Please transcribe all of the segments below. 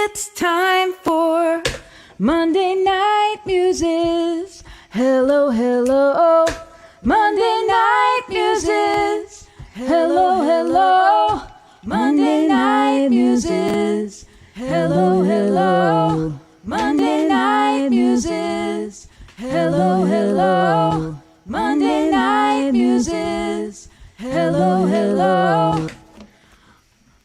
It's time for Monday Night Muses. Hello, hello. Monday Night Muses. Hello, hello. Monday Night Muses. Hello, hello. Monday Night Muses. Hello, hello. Monday Night Muses. Hello, hello.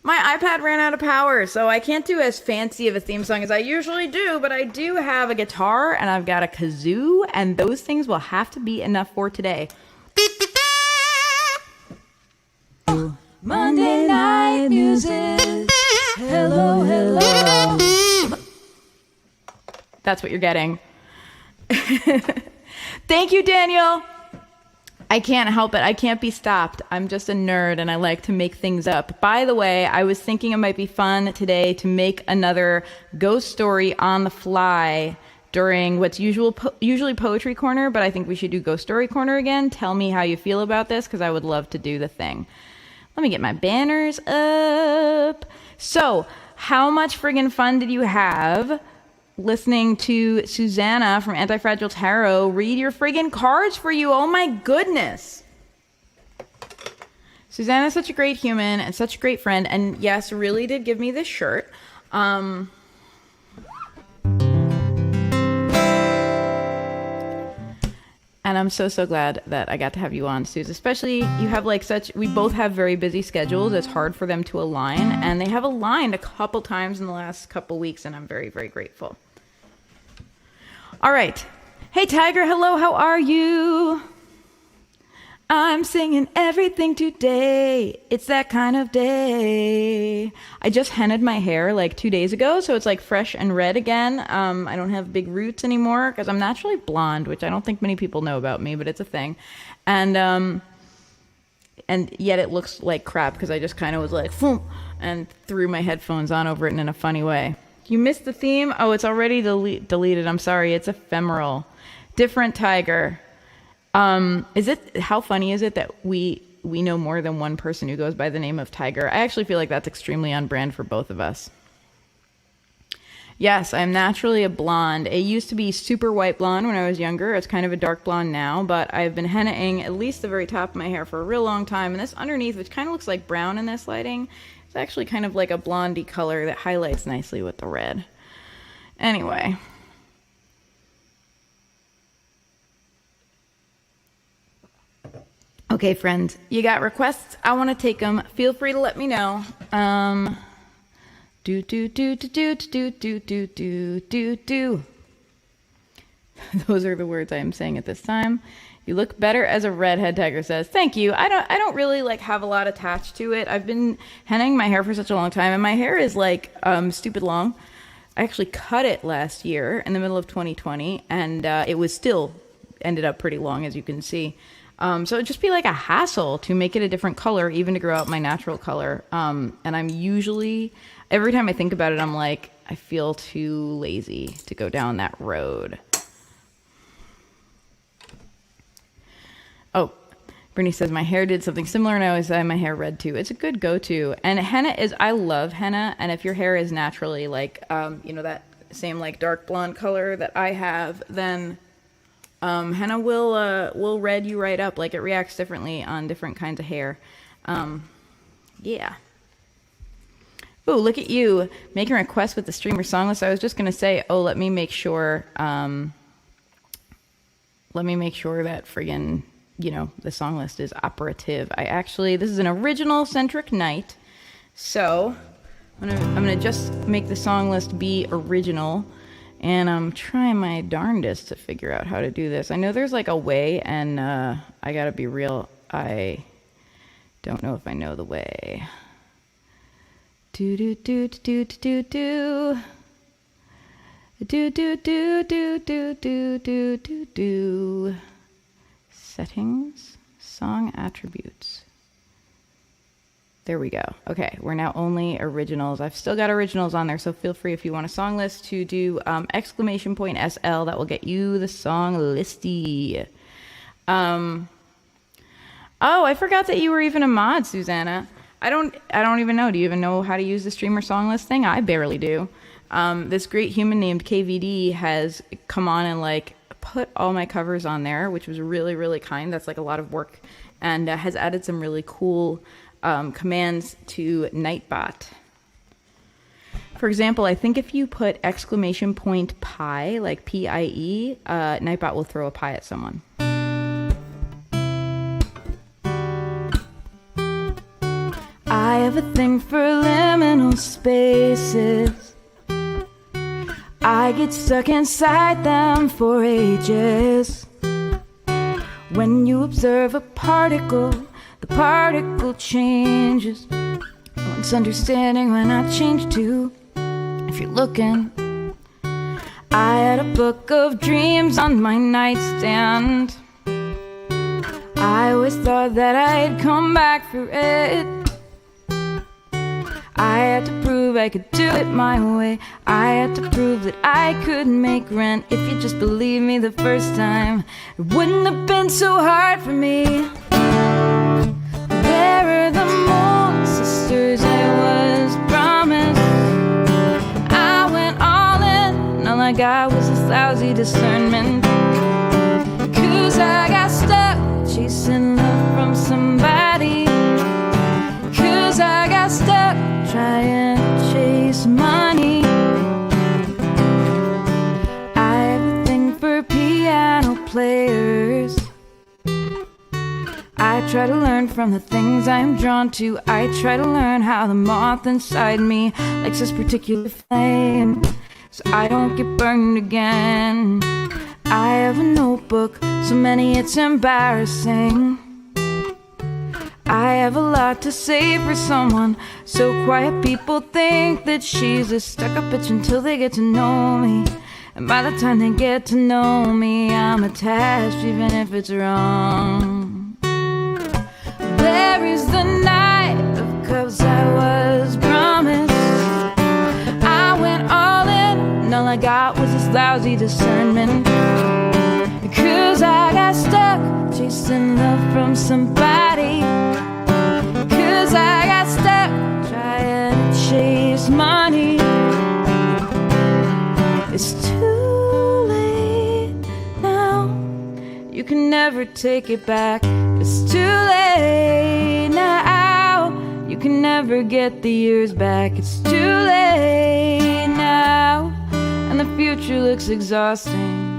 My iPad ran out of power, so I can't do as fancy of a theme song as I usually do, but I do have a guitar and I've got a kazoo, and those things will have to be enough for today. Monday Night Muses. Hello, hello. That's what you're getting. Thank you, Daniel. I can't help it. I can't be stopped. I'm just a nerd and I like to make things up. By the way, I was thinking it might be fun today to make another ghost story on the fly during what's usually Poetry Corner, but I think we should do Ghost Story Corner again. Tell me how you feel about this, because I would love to do the thing. Let me get my banners up. So, how much friggin' fun did you have listening to Susanna from Anti-Fragile Tarot read your friggin' cards for you? Oh my goodness. Susanna's such a great human and such a great friend, and yes, really did give me this shirt. And I'm so glad that I got to have you on, Suze. Especially, you have we both have very busy schedules. It's hard for them to align, and they have aligned a couple times in the last couple weeks, and I'm very, very grateful. All right. Hey, Tiger. Hello. How are you? I'm singing everything today. It's that kind of day. I just hennaed my hair like 2 days ago, so it's like fresh and red again. I don't have big roots anymore because I'm naturally blonde, which I don't think many people know about me, but it's a thing. And yet it looks like crap because I just kind of was like, phoom, and threw my headphones on over it in a funny way. You missed the theme? Oh, it's already deleted. I'm sorry. It's ephemeral. Different Tiger. How funny is it that we know more than one person who goes by the name of Tiger? I actually feel like that's extremely on brand for both of us. Yes, I'm naturally a blonde. It used to be super white blonde when I was younger. It's kind of a dark blonde now, but I've been hennaing at least the very top of my hair for a real long time. And this underneath, which kind of looks like brown in this lighting, it's actually kind of like a blondie color that highlights nicely with the red. Anyway. Okay, friends, you got requests? I want to take them. Feel free to let me know. Those are the words I am saying at this time. You look better as a redhead, Tiger says. Thank you. I don't really have a lot attached to it. I've been hennaing my hair for such a long time, and my hair is stupid long. I actually cut it last year in the middle of 2020, and it was still ended up pretty long, as you can see. So it'd just be like a hassle to make it a different color, even to grow out my natural color. And I'm usually, every time I think about it, I'm like, I feel too lazy to go down that road. Oh, Brittany says, my hair did something similar, and I always dye my hair red too. It's a good go-to. And henna I love henna. And if your hair is naturally that same dark blonde color that I have, then henna will red you right up. Like, it reacts differently on different kinds of hair. Yeah. Ooh, look at you making requests with the streamer song list. I was just gonna say, let me make sure that friggin', the song list is operative. This is an original centric night, so I'm gonna just make the song list be original. And I'm trying my darndest to figure out how to do this. I know there's a way, and I gotta be real, I don't know if I know the way. Do do do do do do do do do do do do do do do do. Settings, song attributes. There we go. Okay, we're now only originals. I've still got originals on there, so feel free if you want a song list to do !SL. That will get you the song listy. Oh, I forgot that you were even a mod, Susanna. I don't even know. Do you even know how to use the streamer song list thing? I barely do. This great human named KVD has come on and like put all my covers on there, which was really, really kind. That's like a lot of work, and has added some really cool commands to Nightbot. For example, I think if you put !pie, like PIE, Nightbot will throw a pie at someone. I have a thing for liminal spaces. I get stuck inside them for ages. When you observe a particle, the particle changes. Once understanding when I change too. If you're looking, I had a book of dreams on my nightstand. I always thought that I'd come back for it. I had to prove I could do it my way. I had to prove that I could make rent. If you just believed me the first time, it wouldn't have been so hard for me. Where are the moon sisters I was promised? I went all in, and all I got was this lousy discernment. 'Cause I got stuck chasing love from somebody. 'Cause I got stuck trying to chase money. I have a thing for piano players. I try to learn from the things I'm drawn to. I try to learn how the moth inside me likes this particular flame, so I don't get burned again. I have a notebook, so many it's embarrassing. I have a lot to say for someone so quiet people think that she's a stuck-up bitch until they get to know me. And by the time they get to know me, I'm attached even if it's wrong. Where is the Knight of Cups I was promised? I went all in, and all I got was this lousy discernment. Because I got stuck chasing love from somebody. Because I got stuck trying to chase money. It's too late now. You can never take it back. It's too late now. You can never get the years back. It's too late now. And the future looks exhausting.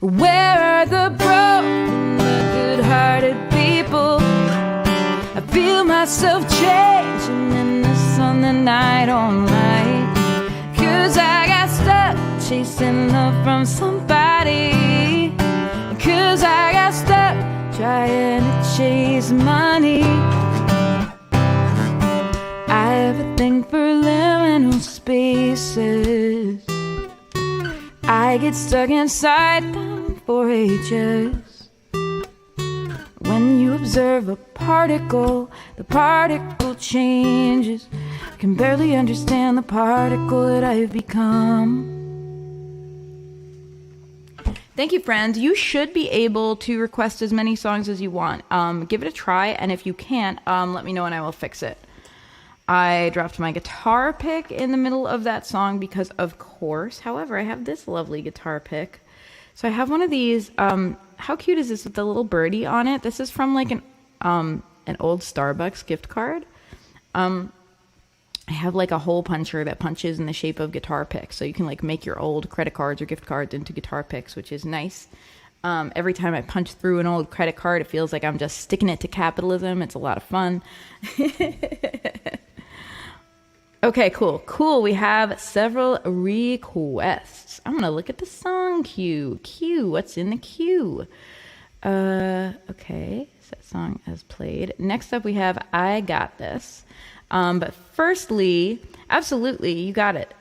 Where are the broken, the good-hearted people? I feel myself changing in the sun that I don't like. 'Cause I got stuck chasing love from somebody. 'Cause I got stuck trying to chase money. I have a thing for liminal spaces. I get stuck inside them for ages. When you observe a particle, the particle changes. I can barely understand the particle that I've become. Thank you, friends. You should be able to request as many songs as you want. Give it a try, and if you can't, let me know and I will fix it. I dropped my guitar pick in the middle of that song because, of course. However, I have this lovely guitar pick. So I have one of these. How cute is this with the little birdie on it? This is from like an old Starbucks gift card. I have like a hole puncher that punches in the shape of guitar picks. So you can like make your old credit cards or gift cards into guitar picks, which is nice. Every time I punch through an old credit card, it feels like I'm just sticking it to capitalism. It's a lot of fun. Okay, cool. We have several requests. I'm going to look at the song queue. What's in the queue? Okay, set song as played. Next up, we have I Got This. But firstly, absolutely, you got it.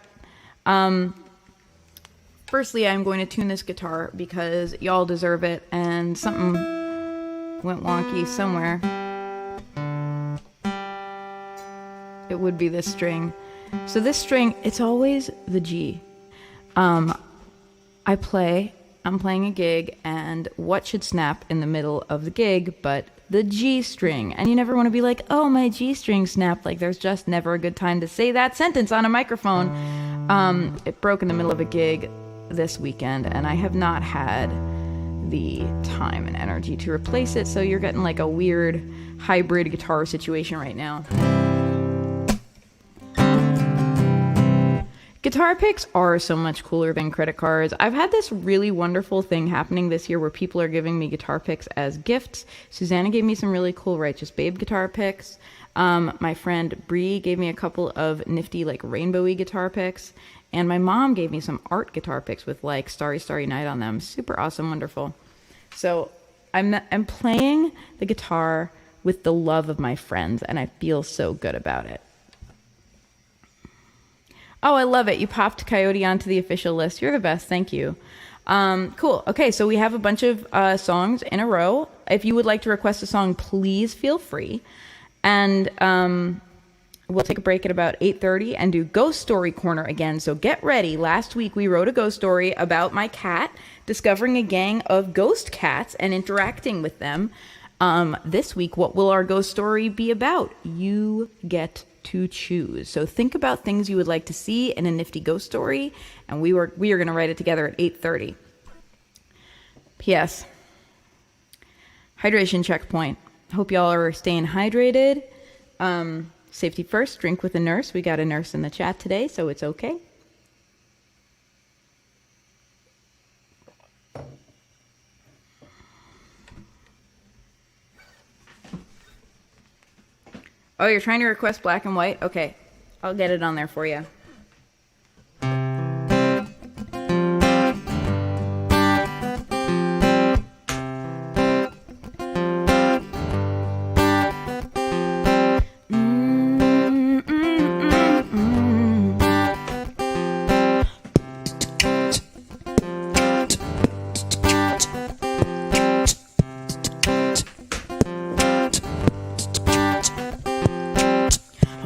Firstly, I'm going to tune this guitar because y'all deserve it, and something went wonky somewhere. It would be this string. So this string, it's always the G. I play I'm playing a gig, and what should snap in the middle of the gig but the G string? And you never want to be like, oh, my G string snapped. Like, there's just never a good time to say that sentence on a microphone. It broke in the middle of a gig this weekend, and I have not had the time and energy to replace it, so you're getting like a weird hybrid guitar situation right now. Guitar picks are so much cooler than credit cards. I've had this really wonderful thing happening this year where people are giving me guitar picks as gifts. Susanna gave me some really cool Righteous Babe guitar picks. My friend Bree gave me a couple of nifty like rainbowy guitar picks. And my mom gave me some art guitar picks with like Starry Starry Night on them. Super awesome, wonderful. So I'm playing the guitar with the love of my friends, and I feel so good about it. Oh, I love it. You popped Coyote onto the official list. You're the best. Thank you. Cool. Okay, so we have a bunch of songs in a row. If you would like to request a song, please feel free. And we'll take a break at about 8:30 and do Ghost Story Corner again. So get ready. Last week we wrote a ghost story about my cat discovering a gang of ghost cats and interacting with them. This week, what will our ghost story be about? You get to choose. So think about things you would like to see in a nifty ghost story, and we are going to write it together at 8:30. P.S. Hydration checkpoint. Hope y'all are staying hydrated. Safety first, drink with a nurse. We got a nurse in the chat today, so it's okay. Oh, you're trying to request black and white? Okay, I'll get it on there for you.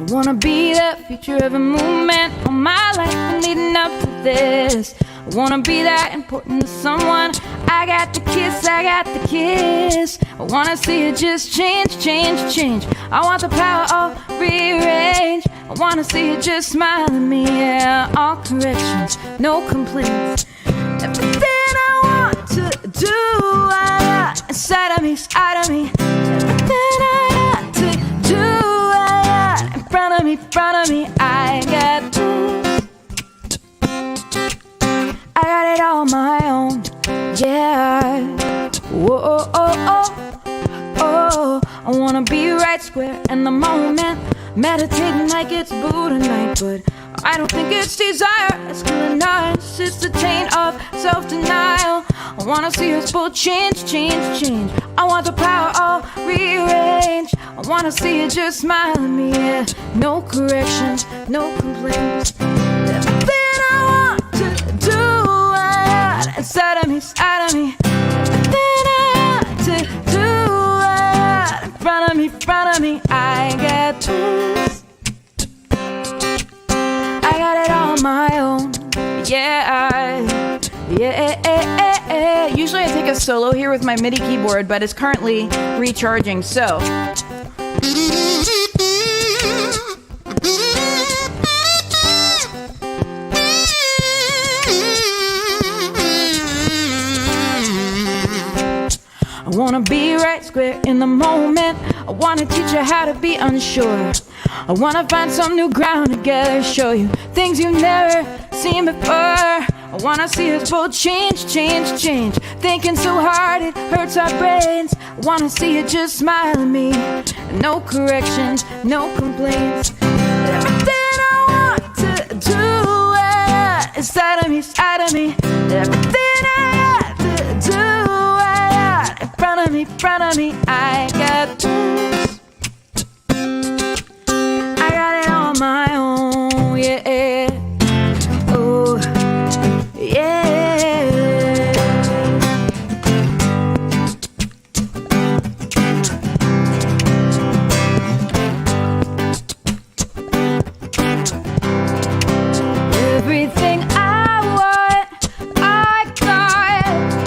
I wanna be the future of a movement. All my life been leading up to this. I wanna be that important to someone. I got the kiss, I got the kiss. I wanna see it just change, change, change. I want the power, all rearrange. I wanna see it just smile at me, yeah. All corrections, no complaints. Everything I want to do, I got inside of me, side of me. Everything I got to do, in front of me, I got tools. I got it all my own, yeah. Whoa, oh, oh, oh, oh. I wanna be right square in the moment, meditating like it's Buddha night, but I don't think it's desire, it's killing us. It's the taint of self-denial. I wanna see us both change, change, change. I want the power, all rearrange. I wanna see you just smile at me, yeah. No corrections, no complaints. Everything I want to do, I got inside of me, side of me. Everything I want to do, I got in front of me, I got tools. I got it on my own, yeah, yeah. Usually I take a solo here with my MIDI keyboard, but it's currently recharging, so. I wanna be right square in the moment. I wanna teach you how to be unsure. I wanna find some new ground together, show you things you've never seen before. I wanna see us both change, change, change. Thinking so hard it hurts our brains. I wanna see you just smile at me. No corrections, no complaints. Everything I want to do, inside of me, side of me. Everything I got to do, in front of me, I got tools. I got it on my own, yeah. Oh, yeah. Everything I want, I got.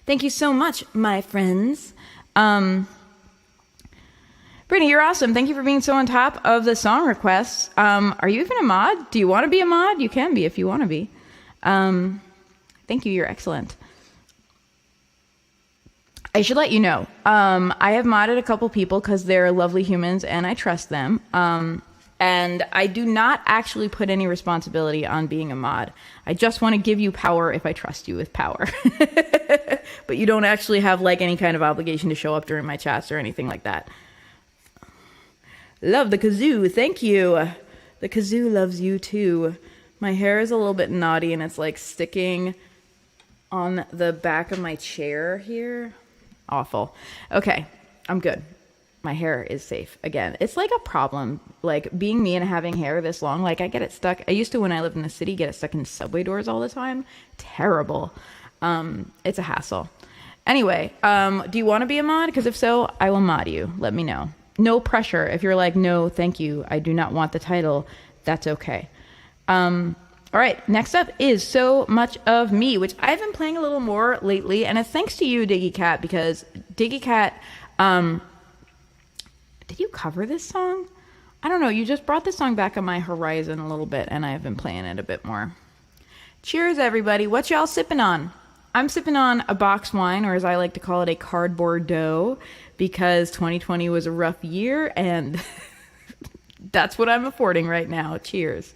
Thank you so much, my friends. Brittany, you're awesome. Thank you for being so on top of the song requests. Are you even a mod? Do you want to be a mod? You can be if you want to be. Thank you. You're excellent. I should let you know. I have modded a couple people because they're lovely humans and I trust them. And I do not actually put any responsibility on being a mod. I just want to give you power if I trust you with power. But you don't actually have like any kind of obligation to show up during my chats or anything like that. Love the kazoo. Thank you. The kazoo loves you too. My hair is a little bit naughty and it's like sticking on the back of my chair here. Awful. Okay, I'm good. My hair is safe. Again, it's like a problem. Like being me and having hair this long, like I get it stuck. I used to, when I lived in the city, get it stuck in subway doors all the time. Terrible. It's a hassle. Anyway, do you want to be a mod? Because if so, I will mod you. Let me know. No pressure. If you're like, no, thank you, I do not want the title, that's okay. All right, next up is So Much of Me, which I've been playing a little more lately, and it's thanks to you, Diggy Cat, because Diggy Cat, did you cover this song? I don't know, you just brought this song back on my horizon a little bit, and I've been playing it a bit more. Cheers, everybody. What y'all sipping on? I'm sipping on a box wine, or as I like to call it, a cardboard dough, because 2020 was a rough year, and that's what I'm affording right now. Cheers.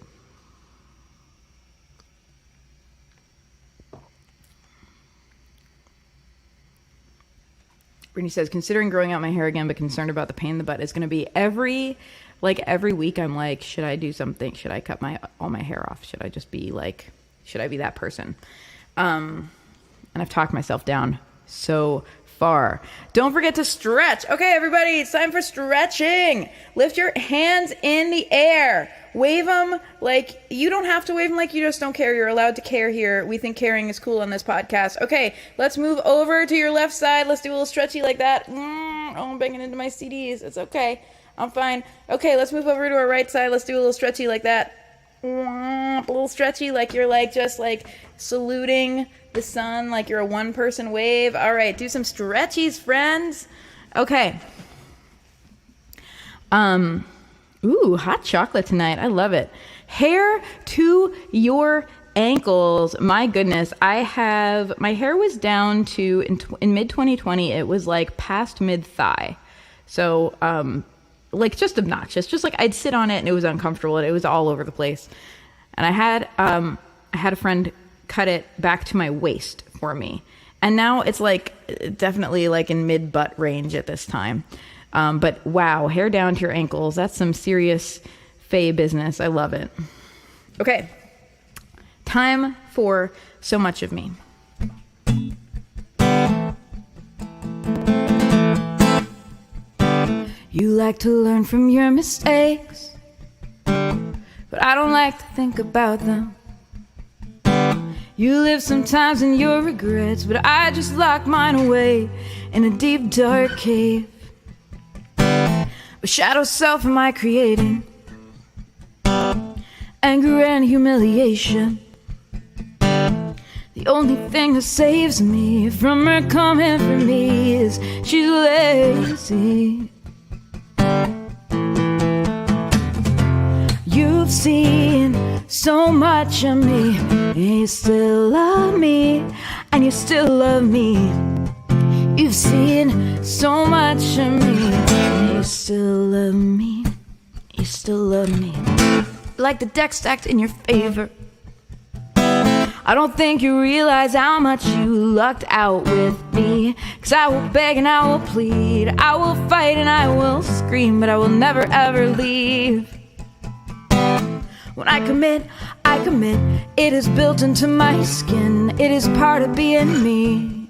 Brittany says, considering growing out my hair again, but concerned about the pain in the butt, is going to be every week I'm like, should I do something? Should I cut all my hair off? Should I just be like, should I be that person? And I've talked myself down so far. Don't forget to stretch. Okay, everybody, it's time for stretching. Lift your hands in the air. Wave them like, you don't have to wave them like you just don't care. You're allowed to care here. We think caring is cool on this podcast. Okay, let's move over to your left side. Let's do a little stretchy like that. Oh, I'm banging into my CDs. It's okay. I'm fine. Okay, let's move over to our right side. Let's do a little stretchy like that. A little stretchy like you're like just like saluting the sun like you're a one-person wave. All right, do some stretchies, friends. Okay. Ooh, hot chocolate tonight. I love it. Hair to your ankles. My goodness. My hair was down to, in mid-2020, it was like past mid-thigh. So, like just obnoxious. Just like I'd sit on it and it was uncomfortable and it was all over the place. And I had a friend cut it back to my waist for me. And now it's like definitely like in mid-butt range at this time. But wow, hair down to your ankles. That's some serious fae business. I love it. Okay. Time for So Much of Me. You like to learn from your mistakes, but I don't like to think about them. You live sometimes in your regrets, but I just lock mine away in a deep dark cave. What shadow self am I creating? Anger and humiliation. The only thing that saves me from her coming for me is she's lazy. You've seen so much of me, and you still love me, and you still love me. You've seen so much of me, and you still love me, you still love me. Like the deck stacked in your favor. I don't think you realize how much you lucked out with me. 'Cause I will beg and I will plead, I will fight and I will scream, but I will never ever leave. When I commit, it is built into my skin. It is part of being me.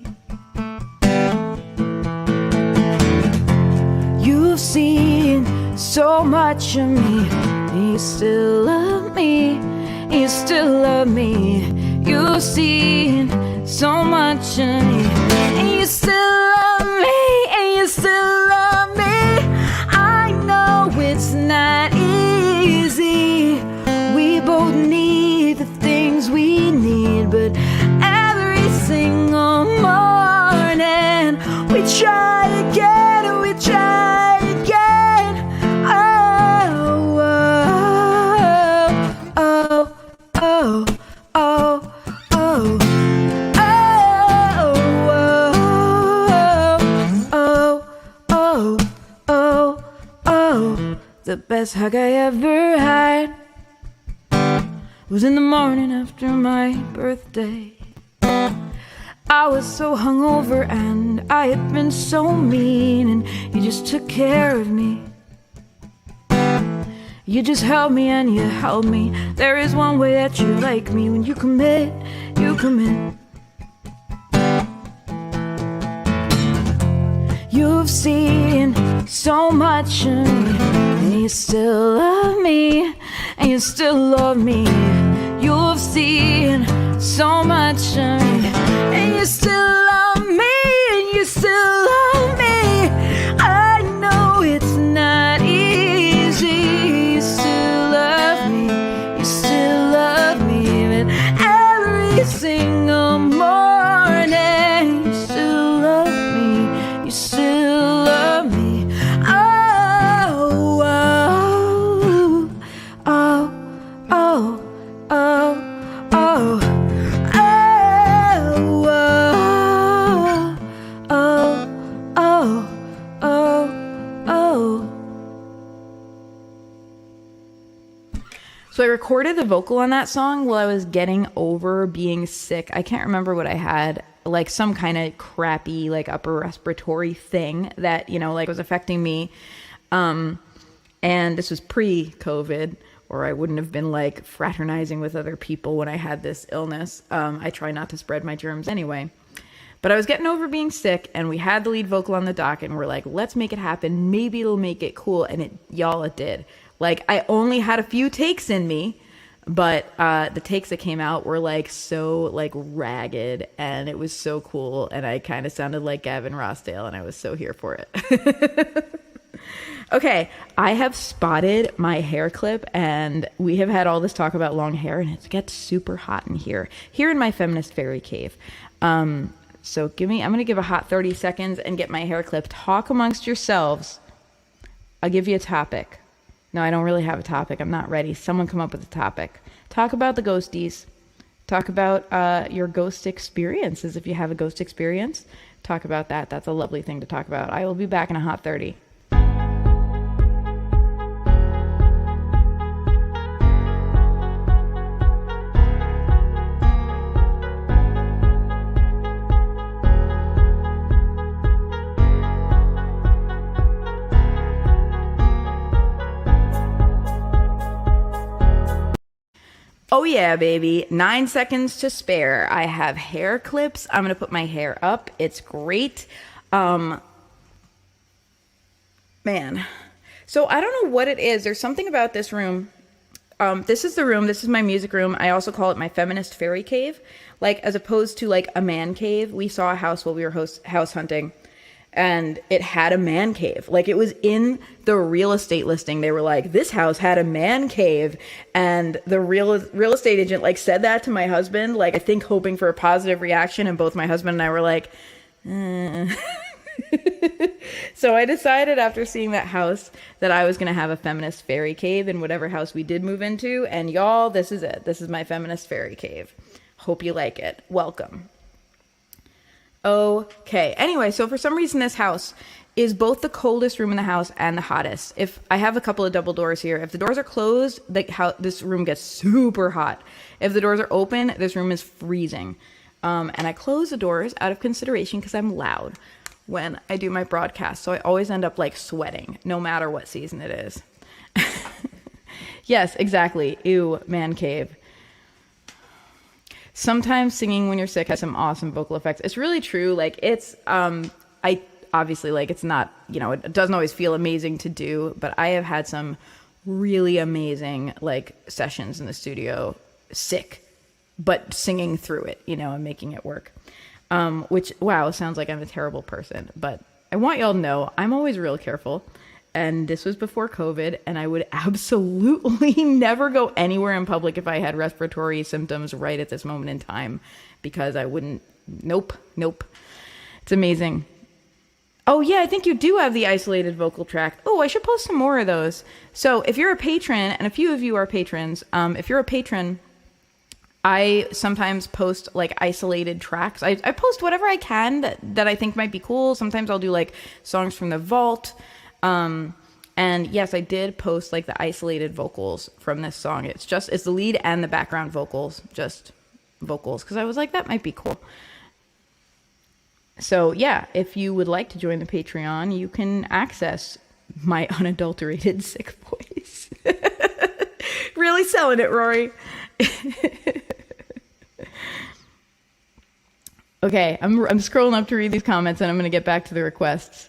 You've seen so much of me, and you still love me, and you still love me. You've seen so much of me, and you still love me, and you still love me. I know it's not easy. We both need the things we need, but every single moment oh, oh, oh. The best hug I ever had was in the morning after my birthday. I was so hungover and I had been so mean, and you just took care of me. You just held me and you held me. There is one way that you like me. When you commit, you commit. You've seen so much of me, and you still love me, and you still love me. You've seen so much of me, and you still love me, and you still love me. I know it's not easy. You still love me, you still love me. But every single morning, you still love me, you still love me. Oh, oh, oh, oh, oh, oh. So I recorded the vocal on that song while I was getting over being sick. I can't remember what I had, like some kind of crappy, like upper respiratory thing that, you know, like was affecting me. And this was pre-COVID, or I wouldn't have been like fraternizing with other people when I had this illness. I try not to spread my germs anyway. But I was getting over being sick, and we had the lead vocal on the dock, and we're like, let's make it happen. Maybe it'll make it cool. And it did. Like, I only had a few takes in me, but the takes that came out were like so like ragged, and it was so cool, and I kind of sounded like Gavin Rossdale, and I was so here for it. Okay, I have spotted my hair clip, and we have had all this talk about long hair, and it gets super hot in here in my feminist fairy cave. So I'm going to give a hot 30 seconds and get my hair clipped. Talk amongst yourselves. I'll give you a topic. No, I don't really have a topic. I'm not ready. Someone come up with a topic. Talk about the ghosties. Talk about your ghost experiences. If you have a ghost experience, talk about that. That's a lovely thing to talk about. I will be back in a hot 30. Oh yeah, baby. 9 seconds to spare. I have hair clips. I'm going to put my hair up. It's great. Man. So I don't know what it is. There's something about this room. This is the room. This is my music room. I also call it my feminist fairy cave. Like, as opposed to like a man cave. We saw a house while we were house hunting, and it had a man cave. Like, it was in the real estate listing. They were like, this house had a man cave. And the real estate agent like said that to my husband, like, I think hoping for a positive reaction. And both my husband and I were like, So I decided after seeing that house that I was going to have a feminist fairy cave in whatever house we did move into. And y'all, this is it. This is my feminist fairy cave. Hope you like it. Welcome. Okay. Anyway, so for some reason this house is both the coldest room in the house and the hottest. If I have a couple of double doors here, if the doors are closed, this room gets super hot. If the doors are open, this room is freezing. And I close the doors out of consideration because I'm loud when I do my broadcast. So I always end up like sweating, no matter what season it is. Yes, exactly. Ew, man cave. Sometimes singing when you're sick has some awesome vocal effects. It's really true. Like, it's, I obviously, like, it's not, you know, it doesn't always feel amazing to do, but I have had some really amazing, like, sessions in the studio, sick, but singing through it, you know, and making it work. Which, wow, sounds like I'm a terrible person, but I want y'all to know I'm always real careful. And this was before COVID, and I would absolutely never go anywhere in public if I had respiratory symptoms right at this moment in time, because I wouldn't. Nope. It's amazing. Oh yeah, I think you do have the isolated vocal track. Oh, I should post some more of those. So if you're a patron, and a few of you are patrons, if you're a patron, I sometimes post like isolated tracks. I post whatever I can that I think might be cool. Sometimes I'll do like songs from the vault. And yes, I did post like the isolated vocals from this song. It's the lead and the background vocals, just vocals, because I was like, that might be cool. So yeah, if you would like to join the Patreon, you can access my unadulterated sick voice. Really selling it, Rorie. Okay, I'm scrolling up to read these comments, and I'm going to get back to the requests.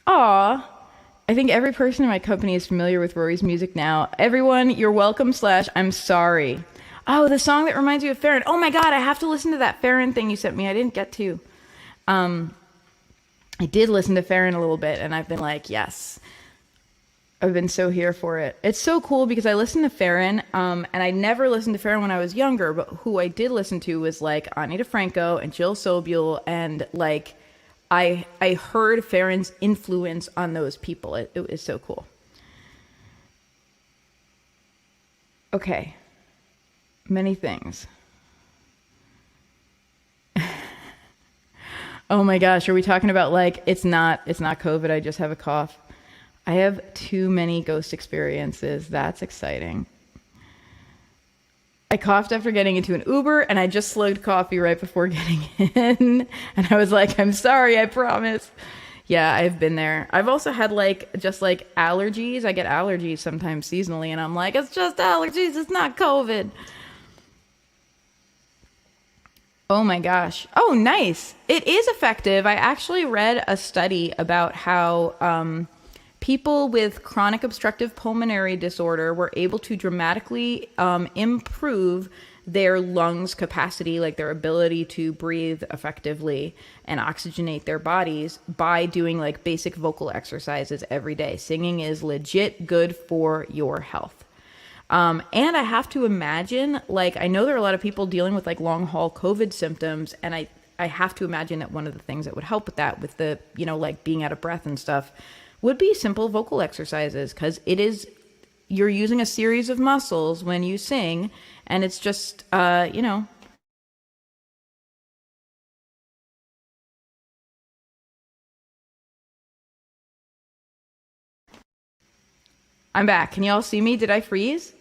Aw, I think every person in my company is familiar with Rorie's music now. Everyone, you're welcome / I'm sorry. Oh, the song that reminds you of Farron. Oh my God, I have to listen to that Farron thing you sent me. I didn't get to. I did listen to Farron a little bit, and I've been like, yes. I've been so here for it. It's so cool because I listened to Farron, and I never listened to Farron when I was younger, but who I did listen to was like Ani DeFranco and Jill Sobule, and like I heard Farron's influence on those people. It was so cool. Okay. Many things. Oh my gosh, are we talking about like it's not COVID, I just have a cough? I have too many ghost experiences. That's exciting. I coughed after getting into an Uber, and I just slugged coffee right before getting in. And I was like, I'm sorry, I promise. Yeah, I've been there. I've also had just allergies. I get allergies sometimes seasonally, and I'm like, it's just allergies, it's not COVID. Oh my gosh. Oh, nice. It is effective. I actually read a study about how people with chronic obstructive pulmonary disorder were able to dramatically improve their lungs capacity, like their ability to breathe effectively and oxygenate their bodies by doing like basic vocal exercises every day. Singing is legit good for your health. And I have to imagine, like, I know there are a lot of people dealing with like long haul COVID symptoms, and I have to imagine that one of the things that would help with that, with the, like being out of breath and stuff, would be simple vocal exercises, because you're using a series of muscles when you sing, and it's just, I'm back. Can y'all see me? Did I freeze?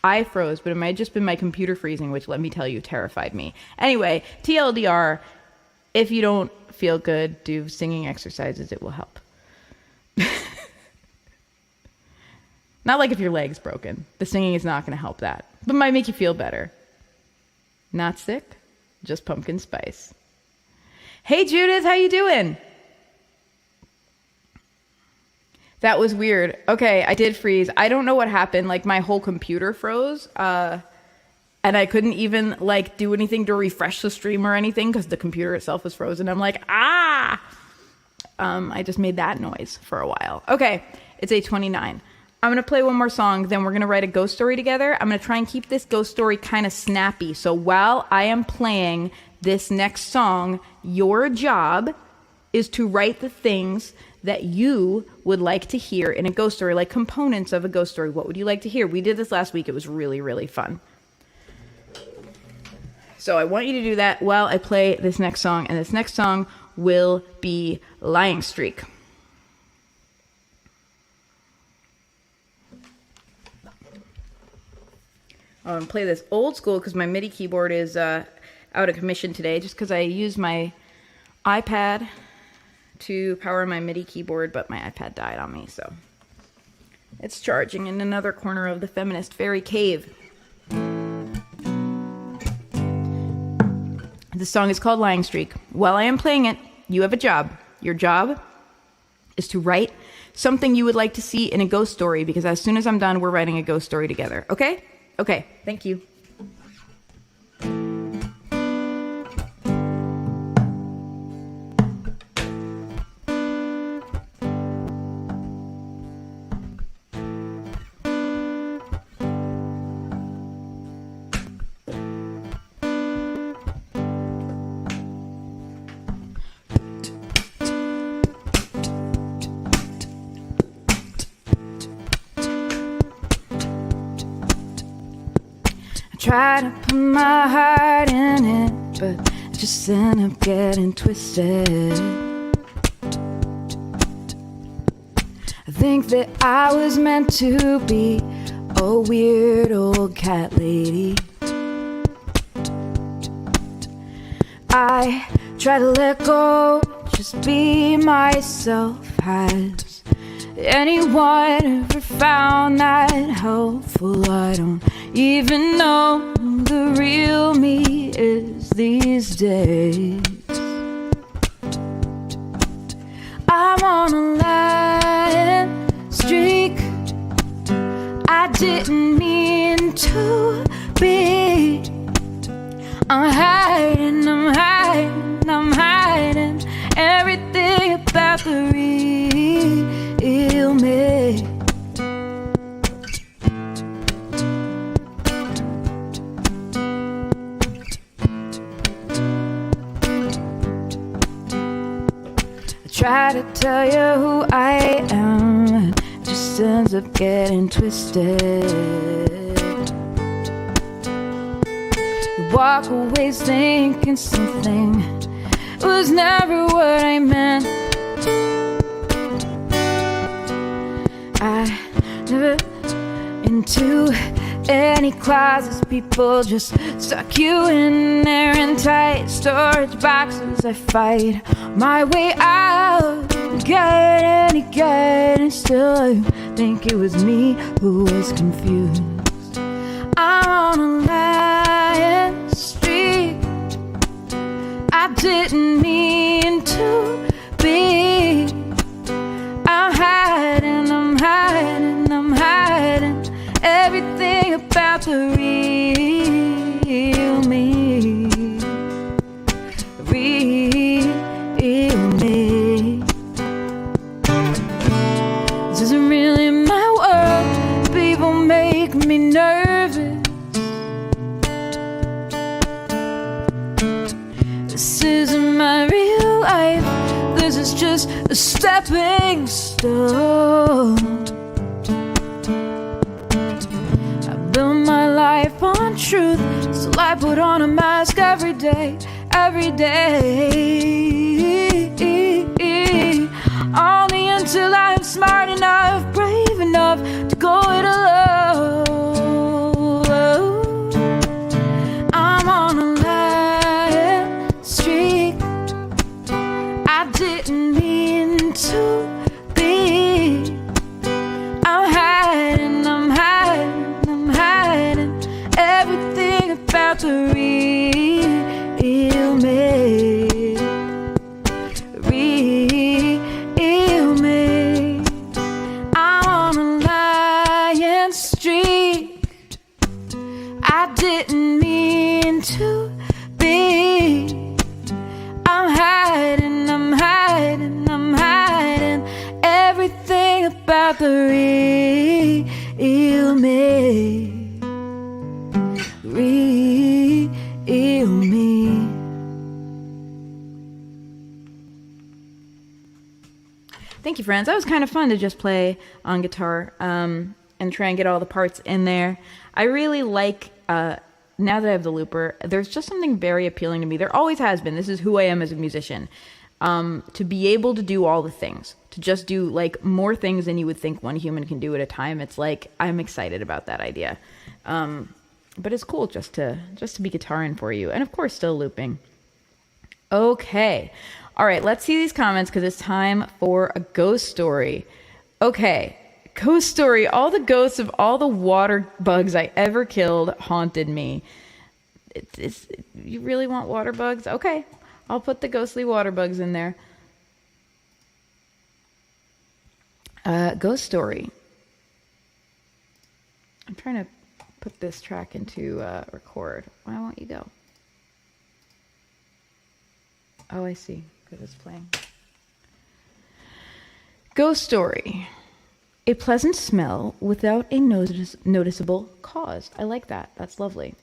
I froze, but it might have just been my computer freezing, which, let me tell you, terrified me. Anyway, TLDR, if you don't feel good, do singing exercises. It will help. Not like if your leg's broken. The singing is not going to help that, but might make you feel better. Not sick, just pumpkin spice. Hey Judith, how you doing? That was weird. Okay, I did freeze. I don't know what happened. Like my whole computer froze, and I couldn't even like do anything to refresh the stream or anything because the computer itself was frozen. I'm like, ah! I just made that noise for a while. Okay, it's 8:29. I'm going to play one more song, then we're going to write a ghost story together. I'm going to try and keep this ghost story kind of snappy. So while I am playing this next song, your job is to write the things that you would like to hear in a ghost story, like components of a ghost story. What would you like to hear? We did this last week. It was really, really fun. So I want you to do that while I play this next song, and this next song will be Lying Streak. I'm going to play this old school because my MIDI keyboard is out of commission today, just because I use my iPad to power my MIDI keyboard, but my iPad died on me, so it's charging in another corner of the feminist fairy cave. This song is called Lying Streak. While I am playing it, you have a job. Your job is to write something you would like to see in a ghost story, because as soon as I'm done, we're writing a ghost story together. Okay? Okay. Thank you. Try to put my heart in it, but just end up getting twisted. I think that I was meant to be a weird old cat lady. I try to let go, just be myself. Has anyone ever found that helpful? I don't even know who the real me is these days. I'm on a lying streak. I didn't mean to be. I'm hiding, I'm hiding, I'm hiding everything about the real me. I try to tell you who I am, it just ends up getting twisted. Walk away thinking something was never what I meant. I never into any closets. People just stuck you in there in tight storage boxes. I fight my way out, get any guidance. Still I think it was me who was confused. I'm on a lying streak. I didn't mean to be. I'm hiding, I'm hiding, I'm hiding everything about the real me. Real me. This isn't really my world. People make me nervous. This isn't my real life. This is just a stepping stone. I build my life on truth, so I put on a mask every day, every day. Only until I'm smart enough, brave enough to go it alone. I'm on a lying streak. I didn't mean to be. I'm hiding, I'm hiding, I'm hiding everything about the real me. Real me. I'm on a lying streak. I didn't mean to be. I'm hiding, I'm hiding, I'm hiding everything about the real me. Real me. Thank you, friends. That was kind of fun to just play on guitar and try and get all the parts in there. I really like, now that I have the looper, there's just something very appealing to me. There always has been. This is who I am as a musician. To be able to do all the things, to just do like more things than you would think one human can do at a time. It's like, I'm excited about that idea. But it's cool just to be guitaring for you. And of course, still looping. Okay. All right, let's see these comments because it's time for a ghost story. Okay, ghost story. All the ghosts of all the water bugs I ever killed haunted me. You really want water bugs? Okay, I'll put the ghostly water bugs in there. Ghost story. I'm trying to put this track into record. Why won't you go? Oh, I see. Because it's playing. Ghost story. A pleasant smell without a noticeable cause. I like that. That's lovely.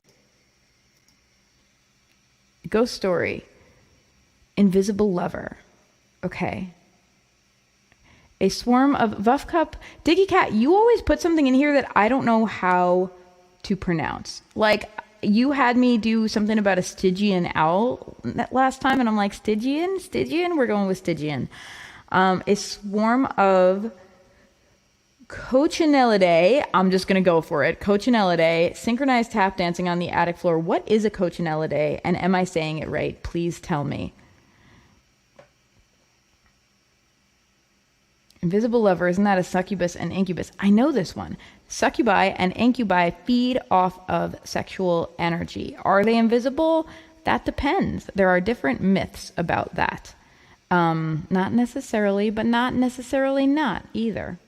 Ghost story. Invisible lover. Okay. A swarm of Vuffcup. Diggy Cat, you always put something in here that I don't know how to pronounce. Like, you had me do something about a Stygian owl last time, and I'm like, Stygian? We're going with Stygian. A swarm of Coccinellidae, I'm just going to go for it. Coccinellidae, synchronized tap dancing on the attic floor. What is a Coccinellidae, and am I saying it right? Please tell me. Invisible lover, isn't that a succubus and incubus? I know this one. Succubi and incubi feed off of sexual energy. Are they invisible? That depends. There are different myths about that. Not necessarily, but not necessarily not either.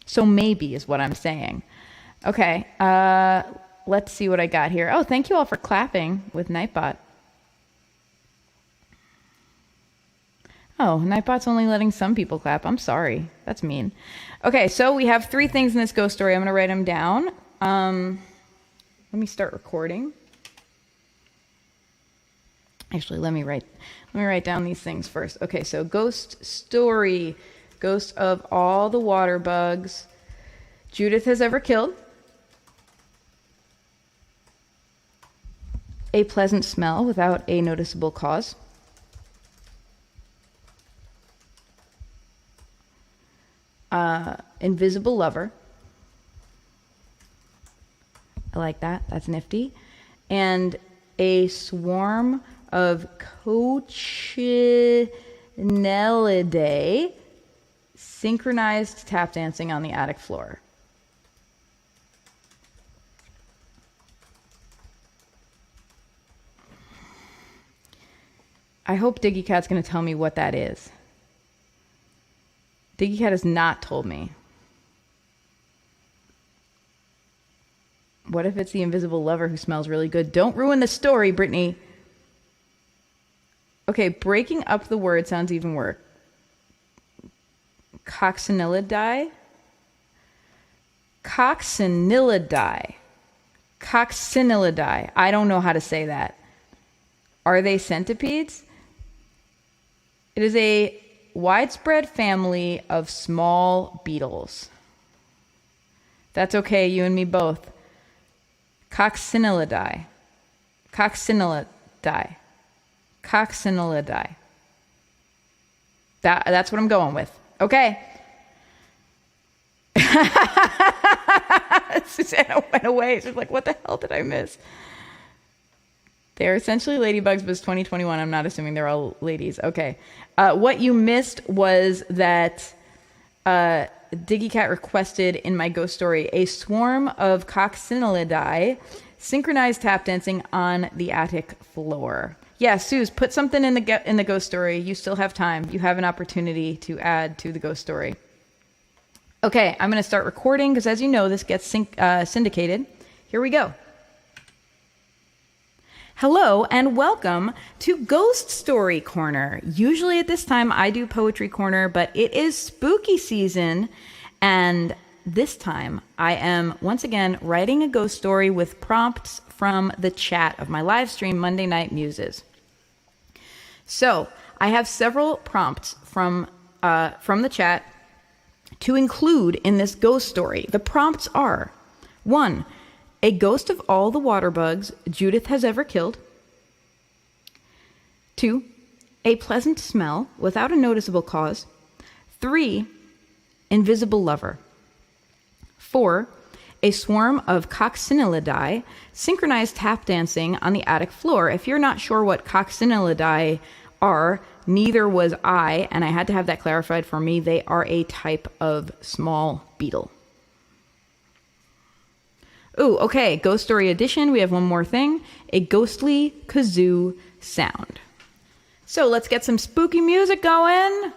So maybe is what I'm saying. Okay, let's see what I got here. Oh, thank you all for clapping with Nightbot. Oh, Nightbot's only letting some people clap. I'm sorry. That's mean. Okay, so we have 3 things in this ghost story. I'm going to write them down. Let me start recording. Actually, let me write down these things first. Okay, so ghost story. Ghost of all the water bugs Judith has ever killed. A pleasant smell without a noticeable cause. Invisible lover. I like that. That's nifty. And a swarm of Coccinellidae, synchronized tap dancing on the attic floor. I hope Diggy Cat's going to tell me what that is. Diggy Cat has not told me. What if it's the invisible lover who smells really good? Don't ruin the story, Brittany. Okay, breaking up the word sounds even worse. Coccinellidae. I don't know how to say that. Are they centipedes? It is a widespread family of small beetles. That's okay, you and me both. Coccinellidae. That's what I'm going with. Okay. Susanna went away. She's like, what the hell did I miss? They're essentially ladybugs, but it's 2021. I'm not assuming they're all ladies. Okay. What you missed was that Diggy Cat requested in my ghost story a swarm of Coccinellidae synchronized tap dancing on the attic floor. Yeah, Suze, put something in the ghost story. You still have time. You have an opportunity to add to the ghost story. Okay, I'm going to start recording because, as you know, this gets syndicated. Here we go. Hello and welcome to Ghost Story Corner. Usually at this time I do Poetry Corner, but it is spooky season, and this time I am once again writing a ghost story with prompts from the chat of my live stream Monday Night Muses. So I have several prompts from the chat to include in this ghost story. The prompts are: 1, a ghost of all the water bugs Judith has ever killed. 2, a pleasant smell without a noticeable cause. 3, invisible lover. 4, a swarm of Coccinellidae, synchronized tap dancing on the attic floor. If you're not sure what Coccinellidae are, neither was I, and I had to have that clarified for me. They are a type of small beetle. Ooh, okay, Ghost Story Edition. We have one more thing. A ghostly kazoo sound. So let's get some spooky music going.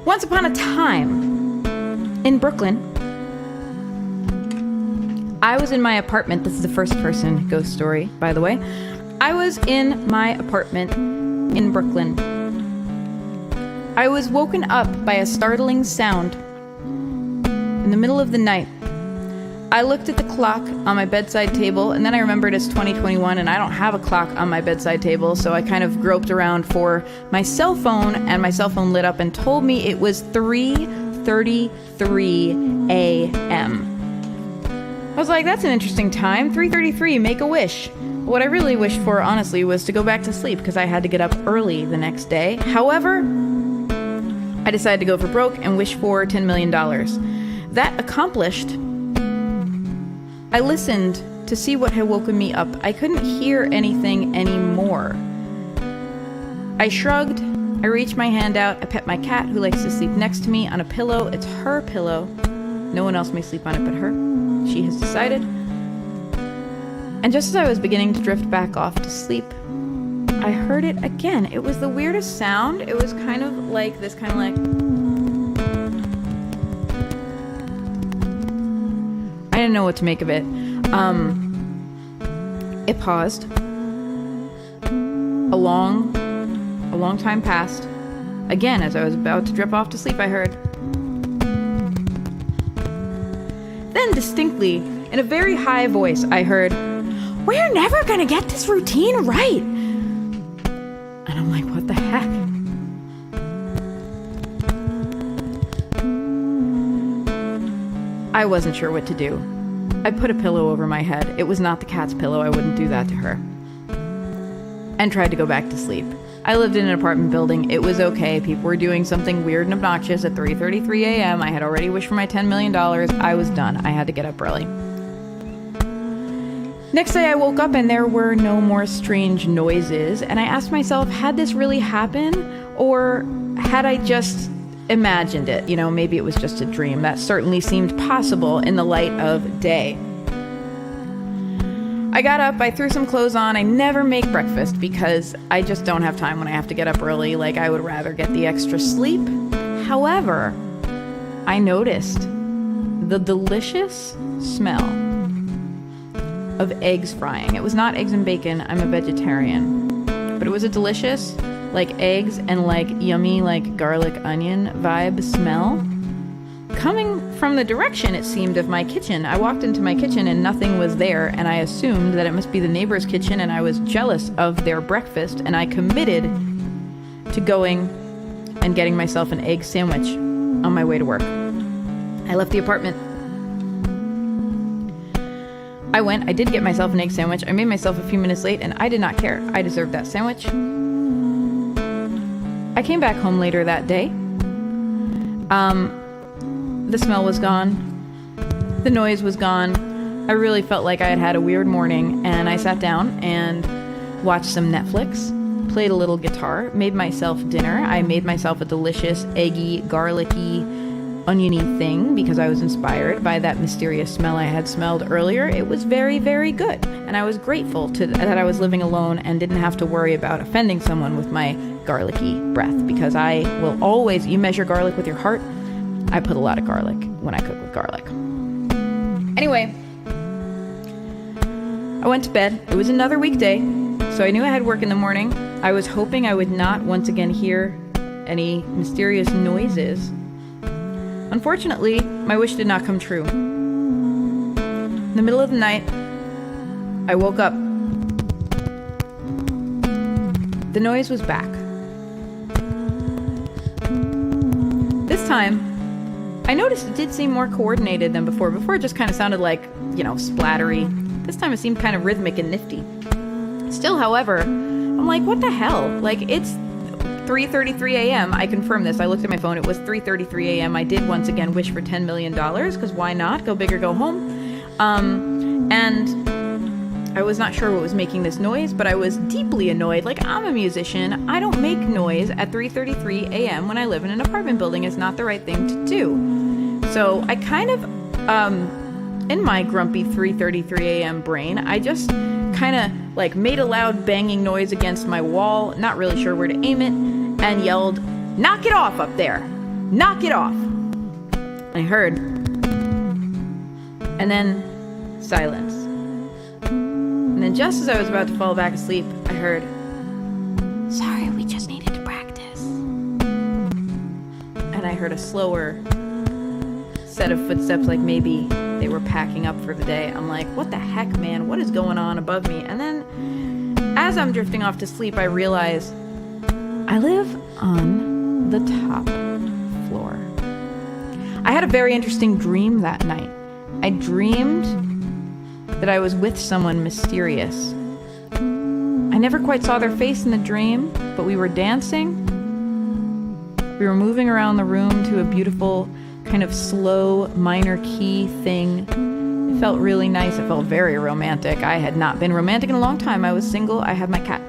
Once upon a time in Brooklyn, I was in my apartment. This is the first person ghost story, by the way. I was in my apartment in Brooklyn. I was woken up by a startling sound in the middle of the night. I looked at the clock on my bedside table, and then I remembered it's 2021 and I don't have a clock on my bedside table, so I kind of groped around for my cell phone, and my cell phone lit up and told me it was 3:33 a.m. I was like, that's an interesting time. 3:33, make a wish. What I really wished for, honestly, was to go back to sleep because I had to get up early the next day. However, I decided to go for broke and wish for $10 million. That accomplished, I listened to see what had woken me up. I couldn't hear anything anymore. I shrugged. I reached my hand out. I pet my cat, who likes to sleep next to me on a pillow. It's her pillow. No one else may sleep on it but her. She has decided. And just as I was beginning to drift back off to sleep, I heard it again. It was the weirdest sound. It was kind of like this, kind of like... I didn't know what to make of it. It paused. A long time passed. Again, as I was about to drift off to sleep, I heard. Then distinctly, in a very high voice, I heard, "We're never gonna get this routine right." And I'm like, what the heck? I wasn't sure what to do. I put a pillow over my head. It was not the cat's pillow. I wouldn't do that to her. And tried to go back to sleep. I lived in an apartment building. It was okay. People were doing something weird and obnoxious at 3:33 a.m. I had already wished for my $10 million. I was done. I had to get up early. Next day I woke up and there were no more strange noises. And I asked myself, had this really happened? Or had I just imagined it? You know, maybe it was just a dream. That certainly seemed possible in the light of day. I got up, I threw some clothes on. I never make breakfast because I just don't have time when I have to get up early. Like, I would rather get the extra sleep. However, I noticed the delicious smell of eggs frying. It was not eggs and bacon. I'm a vegetarian. But it was a delicious, like, eggs and, like, yummy, like, garlic onion vibe smell coming from the direction, it seemed, of my kitchen. I walked into my kitchen and nothing was there, and I assumed that it must be the neighbor's kitchen, and I was jealous of their breakfast, and I committed to going and getting myself an egg sandwich on my way to work. I left the apartment. I went, I did get myself an egg sandwich. I made myself a few minutes late, and I did not care. I deserved that sandwich. I came back home later that day. The smell was gone. The noise was gone. I really felt like I had had a weird morning, and I sat down and watched some Netflix, played a little guitar, made myself dinner. I made myself a delicious, eggy, garlicky, oniony thing because I was inspired by that mysterious smell I had smelled earlier. It was very, very good, and I was grateful that I was living alone and didn't have to worry about offending someone with my garlicky breath, because I will always, you measure garlic with your heart. I put a lot of garlic when I cook with garlic. Anyway, I went to bed. It was another weekday, so I knew I had work in the morning. I was hoping I would not once again hear any mysterious noises. Unfortunately, my wish did not come true. In the middle of the night, I woke up. The noise was back. This time, I noticed it did seem more coordinated than before. Before it just kind of sounded like, you know, splattery. This time it seemed kind of rhythmic and nifty. Still, however, I'm like, what the hell? Like, it's 3:33 a.m. I confirmed this. I looked at my phone. It was 3:33 a.m. I did once again wish for $10 million, because why not? Go big or go home. And I was not sure what was making this noise, but I was deeply annoyed. Like, I'm a musician. I don't make noise at 3:33 a.m. when I live in an apartment building. It's not the right thing to do. So I kind of, in my grumpy 3:33 a.m. brain, I just kind of like made a loud banging noise against my wall, not really sure where to aim it, and yelled, "Knock it off up there!" knock it off. I heard. And then silence. And then just as I was about to fall back asleep, I heard, sorry, we just needed to practice. And I heard a slower set of footsteps, like maybe they were packing up for the day. I'm like, what the heck, man? What is going on above me? And then as I'm drifting off to sleep, I realize I live on the top floor. I had a very interesting dream that night. I dreamed that I was with someone mysterious. I never quite saw their face in the dream, but we were dancing. We were moving around the room to a beautiful kind of slow minor key thing. It felt really nice. It felt very romantic. I had not been romantic in a long time. I was single. I had my cat.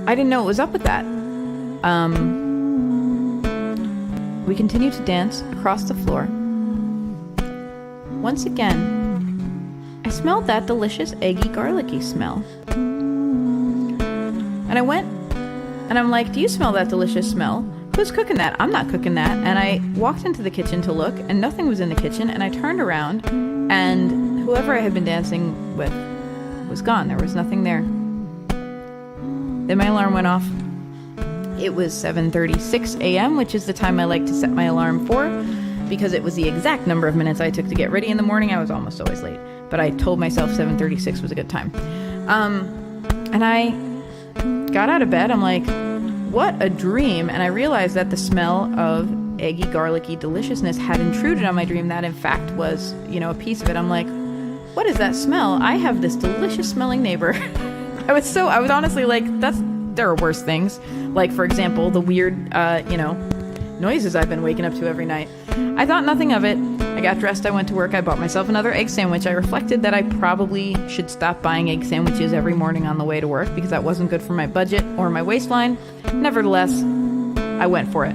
I didn't know what was up with that. We continued to dance across the floor. Once again, I smelled that delicious eggy garlicky smell. And I went and I'm like, do you smell that delicious smell? Who's cooking that? I'm not cooking that. And I walked into the kitchen to look, and nothing was in the kitchen. And I turned around, and whoever I had been dancing with was gone. There was nothing there. Then my alarm went off. It was 7:36 a.m., which is the time I like to set my alarm for, because it was the exact number of minutes I took to get ready in the morning. I was almost always late, but I told myself 7:36 was a good time. And I got out of bed. I'm like, what a dream. And I realized that the smell of eggy, garlicky deliciousness had intruded on my dream. That in fact was, a piece of it. I'm like, what is that smell? I have this delicious smelling neighbor. I was honestly like, there are worse things. Like, for example, the weird, noises I've been waking up to every night. I thought nothing of it. I got dressed, I went to work, I bought myself another egg sandwich. I reflected that I probably should stop buying egg sandwiches every morning on the way to work because that wasn't good for my budget or my waistline. Nevertheless, I went for it.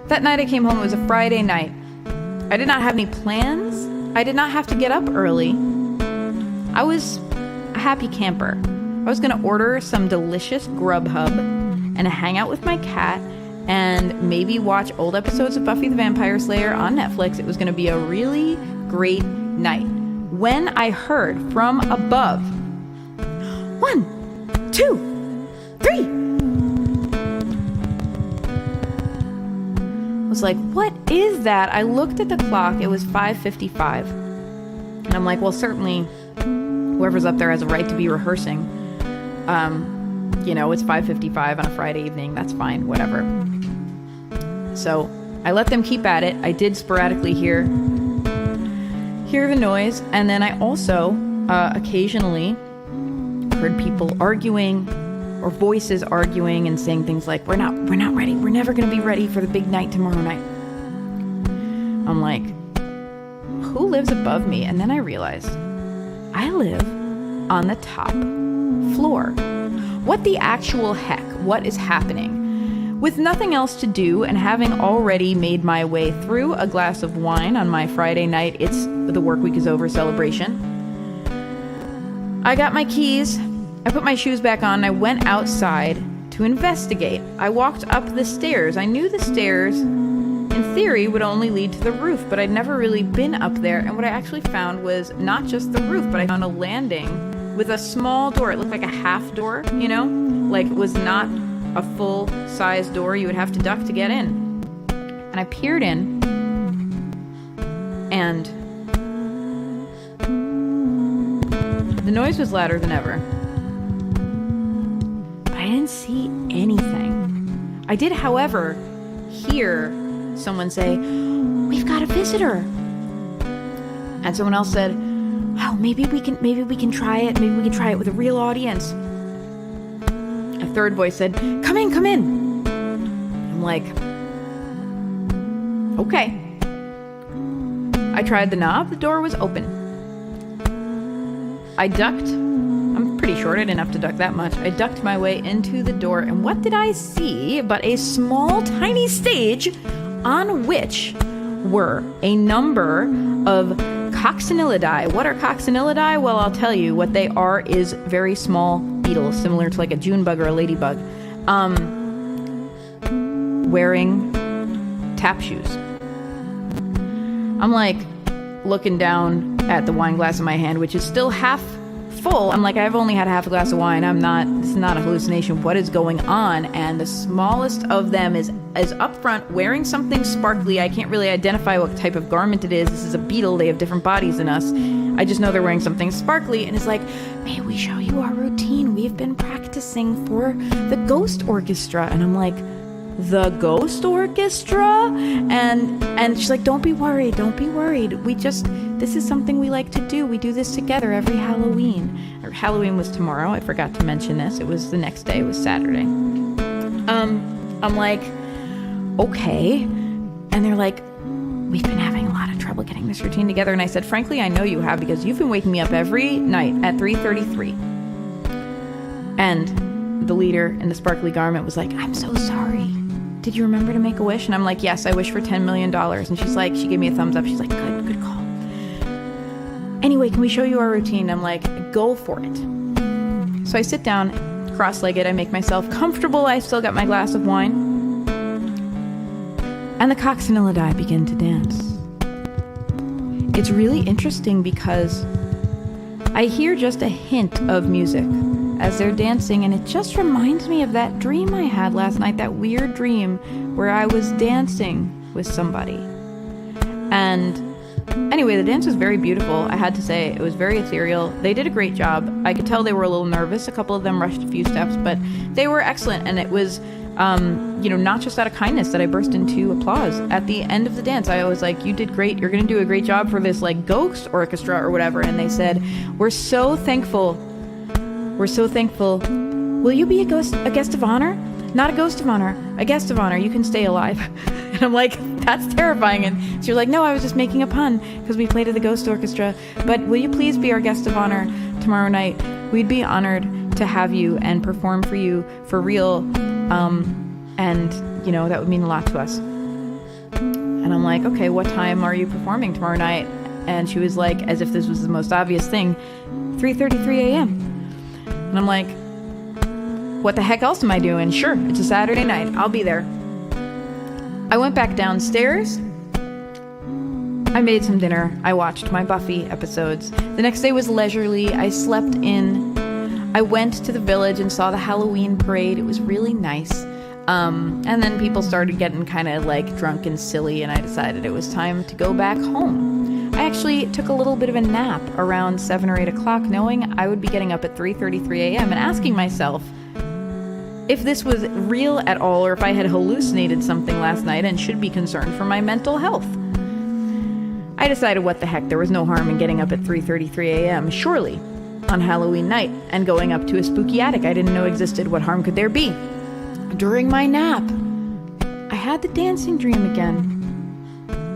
That night I came home, it was a Friday night. I did not have any plans. I did not have to get up early. I was a happy camper. I was going to order some delicious Grubhub and hang out with my cat and maybe watch old episodes of Buffy the Vampire Slayer on Netflix. It was going to be a really great night. When I heard from above, 1, 2, 3. I was like, what is that? I looked at the clock. It was 5:55. And I'm like, well, certainly whoever's up there has a right to be rehearsing. It's 5:55 on a Friday evening. That's fine, whatever. So I let them keep at it. I did sporadically hear the noise. And then I also occasionally heard people arguing or voices arguing and saying things like, we're not ready. We're never going to be ready for the big night tomorrow night. I'm like, who lives above me? And then I realized I live on the top floor. What the actual heck? What is happening? With nothing else to do and having already made my way through a glass of wine on my Friday night, it's the work week is over celebration, I got my keys, I put my shoes back on, and I went outside to investigate. I walked up the stairs. I knew the stairs, in theory, would only lead to the roof, but I'd never really been up there. And what I actually found was not just the roof, but I found a landing with a small door. It looked like a half door, like it was not a full-size door you would have to duck to get in. And I peered in, and the noise was louder than ever. But I didn't see anything. I did, however, hear someone say, "We've got a visitor." And someone else said, "Oh, maybe we can try it. Maybe we can try it with a real audience." A third voice said, "Come in, come in." I'm like, okay. I tried the knob. The door was open. I ducked. I'm pretty short. I didn't have to duck that much. I ducked my way into the door, and what did I see but a small, tiny stage on which were a number of coccinellidae. What are coccinellidae? Well, I'll tell you. What they are is very small beetle, similar to like a June bug or a ladybug, wearing tap shoes. I'm like looking down at the wine glass in my hand, which is still half full. I'm like, I've only had half a glass of wine. This is not a hallucination. What is going on? And the smallest of them is up front wearing something sparkly. I can't really identify what type of garment it is. This is a beetle. They have different bodies than us. I just know they're wearing something sparkly, and it's like, may we show you our routine? We've been practicing for the ghost orchestra. And I'm like, the ghost orchestra? And she's like, don't be worried. This is something we like to do. We do this together every Halloween. Halloween was tomorrow. I forgot to mention this. It was the next day. It was Saturday. I'm like, okay. And they're like, we've been having a lot of trouble getting this routine together. And I said, frankly, I know you have, because you've been waking me up every night at 3:33. And the leader in the sparkly garment was like, I'm so sorry. Did you remember to make a wish? And I'm like, yes, I wish for $10 million. And she gave me a thumbs up. She's like, good call. Anyway, can we show you our routine? I'm like, go for it. So I sit down, cross-legged. I make myself comfortable. I still got my glass of wine. And the coccinellidae begin to dance. It's really interesting because I hear just a hint of music as they're dancing, and it just reminds me of that dream I had last night, that weird dream where I was dancing with somebody. And anyway, the dance was very beautiful. I had to say, it was very ethereal. They did a great job. I could tell they were a little nervous. A couple of them rushed a few steps, but they were excellent. And it was, not just out of kindness that I burst into applause. At the end of the dance, I was like, you did great. You're going to do a great job for this like ghost orchestra or whatever. And they said, we're so thankful. Will you be a guest of honor? Not a ghost of honor, a guest of honor. You can stay alive. And I'm like, that's terrifying. And she's like, no, I was just making a pun because we played at the ghost orchestra. But will you please be our guest of honor tomorrow night? We'd be honored to have you and perform for you for real. And that would mean a lot to us. And I'm like, okay, what time are you performing tomorrow night? And she was like, as if this was the most obvious thing, 3:33 a.m. And I'm like, what the heck else am I doing? Sure, it's a Saturday night. I'll be there. I went back downstairs. I made some dinner. I watched my Buffy episodes. The next day was leisurely. I slept in. I went to the village and saw the Halloween parade. It was really nice. And then people started getting kind of like drunk and silly, and I decided it was time to go back home. I actually took a little bit of a nap around 7 or 8 o'clock, knowing I would be getting up at 3:33 a.m. and asking myself if this was real at all, or if I had hallucinated something last night and should be concerned for my mental health. I decided what the heck, there was no harm in getting up at 3:33 a.m., surely, on Halloween night, and going up to a spooky attic I didn't know existed. What harm could there be? During my nap, I had the dancing dream again.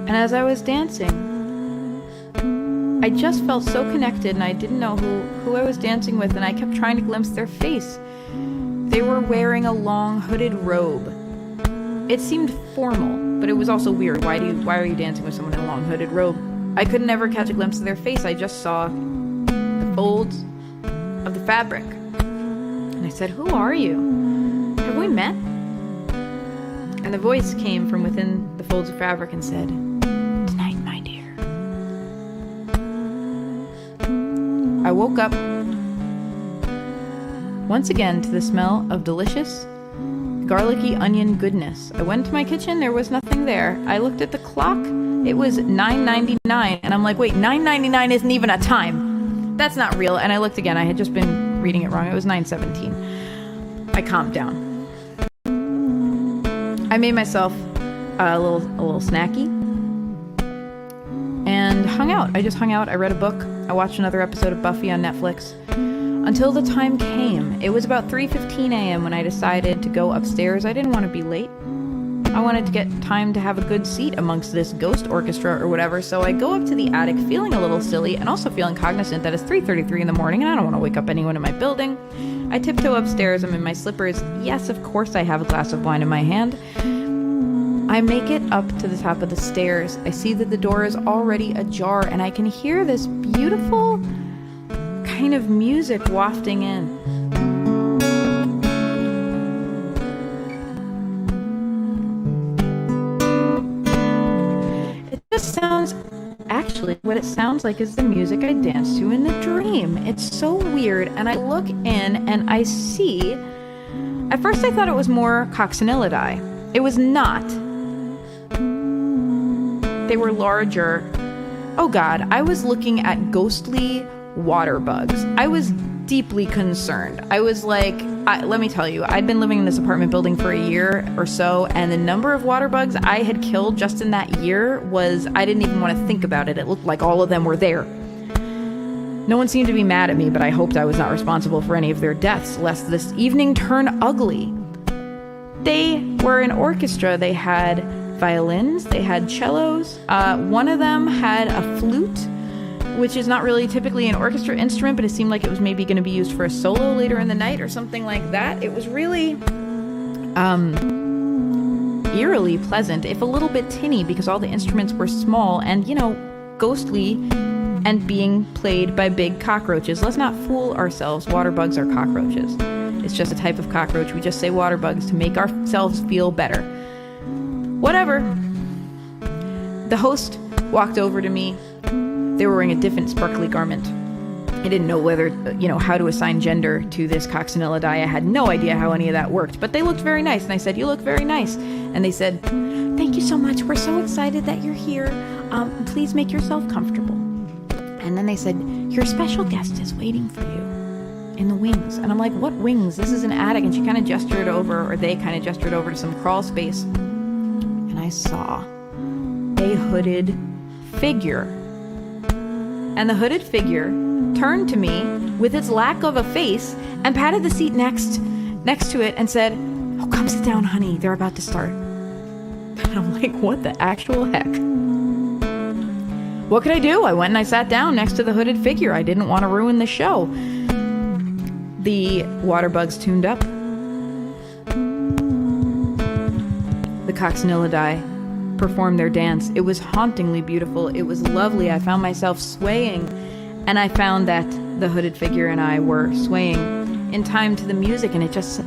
And as I was dancing, I just felt so connected, and I didn't know who I was dancing with, and I kept trying to glimpse their face. They were wearing a long hooded robe. It seemed formal, but it was also weird. Why are you dancing with someone in a long hooded robe? I could never catch a glimpse of their face. I just saw the folds of the fabric. And I said, who are you? Have we met? And the voice came from within the folds of fabric and said, tonight, my dear. I woke up once again to the smell of delicious, garlicky onion goodness. I went to my kitchen, there was nothing there. I looked at the clock, it was 9:99, and I'm like, wait, 9:99 isn't even a time. That's not real. And I looked again, I had just been reading it wrong. It was 9:17. I calmed down. I made myself a little snacky and hung out. I just hung out, I read a book, I watched another episode of Buffy on Netflix. Until the time came. It was about 3:15 a.m. when I decided to go upstairs. I didn't want to be late. I wanted to get time to have a good seat amongst this ghost orchestra or whatever, so I go up to the attic feeling a little silly and also feeling cognizant that it's 3:33 in the morning and I don't want to wake up anyone in my building. I tiptoe upstairs. I'm in my slippers. Yes, of course I have a glass of wine in my hand. I make it up to the top of the stairs. I see that the door is already ajar, and I can hear this beautiful kind of music wafting in. actually, what it sounds like is the music I danced to in the dream. It's so weird. And I look in and I see, at first I thought it was more coccinellidae. It was not. They were larger. Oh God, I was looking at ghostly water bugs. I was deeply concerned. I was like, let me tell you, I'd been living in this apartment building for a year or so, and the number of water bugs I had killed just in that year was, I didn't even want to think about it. It looked like all of them were there. No one seemed to be mad at me, but I hoped I was not responsible for any of their deaths, lest this evening turn ugly. They were an orchestra. They had violins, they had cellos. One of them had a flute, which is not really typically an orchestra instrument, but it seemed like it was maybe going to be used for a solo later in the night or something like that. It was really eerily pleasant, if a little bit tinny, because all the instruments were small and, ghostly and being played by big cockroaches. Let's not fool ourselves. Water bugs are cockroaches. It's just a type of cockroach. We just say water bugs to make ourselves feel better. Whatever. The host walked over to me. They were wearing a different sparkly garment. I didn't know whether, how to assign gender to this coccinellidae. I had no idea how any of that worked, but they looked very nice. And I said, "You look very nice." And they said, "Thank you so much. We're so excited that you're here. Please make yourself comfortable." And then they said, "Your special guest is waiting for you in the wings." And I'm like, "What wings? This is an attic." And she kind of gestured over, or they kind of gestured over to some crawl space. And I saw a hooded figure. And the hooded figure turned to me with its lack of a face and patted the seat next to it and said, "Oh, come sit down, honey. They're about to start." And I'm like, what the actual heck? What could I do? I went and I sat down next to the hooded figure. I didn't want to ruin the show. The water bugs tuned up. The coccinellidae performed their dance. It was hauntingly beautiful. It was lovely. I found myself swaying, and I found that the hooded figure and I were swaying in time to the music, and it just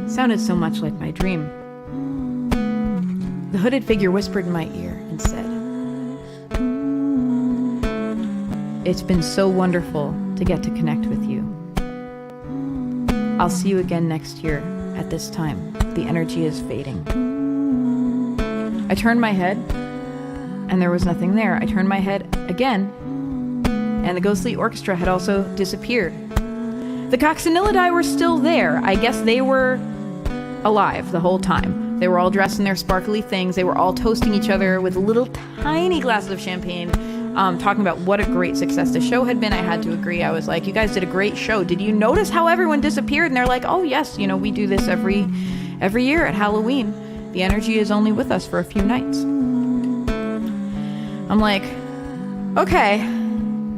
sounded so much like my dream. The hooded figure whispered in my ear and said, "It's been so wonderful to get to connect with you. I'll see you again next year at this time. The energy is fading." I turned my head, and there was nothing there. I turned my head again, and the ghostly orchestra had also disappeared. The coccinellidae were still there. I guess they were alive the whole time. They were all dressed in their sparkly things. They were all toasting each other with little tiny glasses of champagne, talking about what a great success the show had been. I had to agree. I was like, "You guys did a great show. Did you notice how everyone disappeared?" And they're like, "Oh yes, we do this every year at Halloween. The energy is only with us for a few nights." I'm like, "Okay,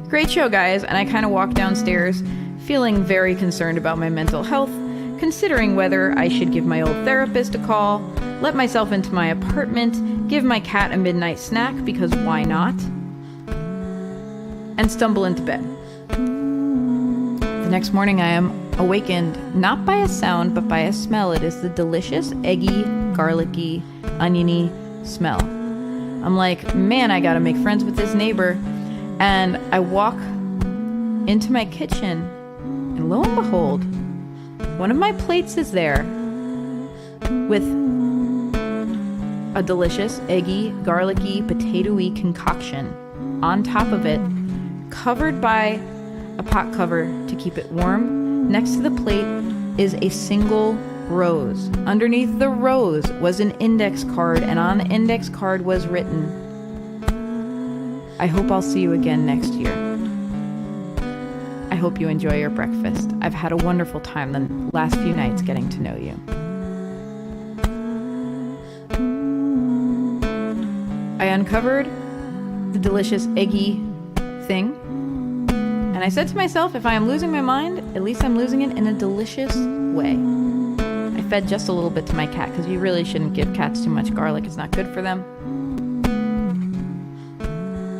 great show, guys." And I kind of walked downstairs, feeling very concerned about my mental health, considering whether I should give my old therapist a call, let myself into my apartment, give my cat a midnight snack, because why not, and stumble into bed. The next morning I am awakened not by a sound, but by a smell. It is the delicious, eggy, garlicky, oniony smell. I'm like, man, I gotta make friends with this neighbor. And I walk into my kitchen, and lo and behold, one of my plates is there with a delicious, eggy, garlicky, potatoey concoction on top of it, covered by a pot cover to keep it warm. Next to the plate is a single rose. Underneath the rose was an index card, and on the index card was written, "I hope I'll see you again next year. I hope you enjoy your breakfast. I've had a wonderful time the last few nights getting to know you." I uncovered the delicious eggy thing, and I said to myself, if I am losing my mind, at least I'm losing it in a delicious way. I fed just a little bit to my cat, because you really shouldn't give cats too much garlic. It's not good for them.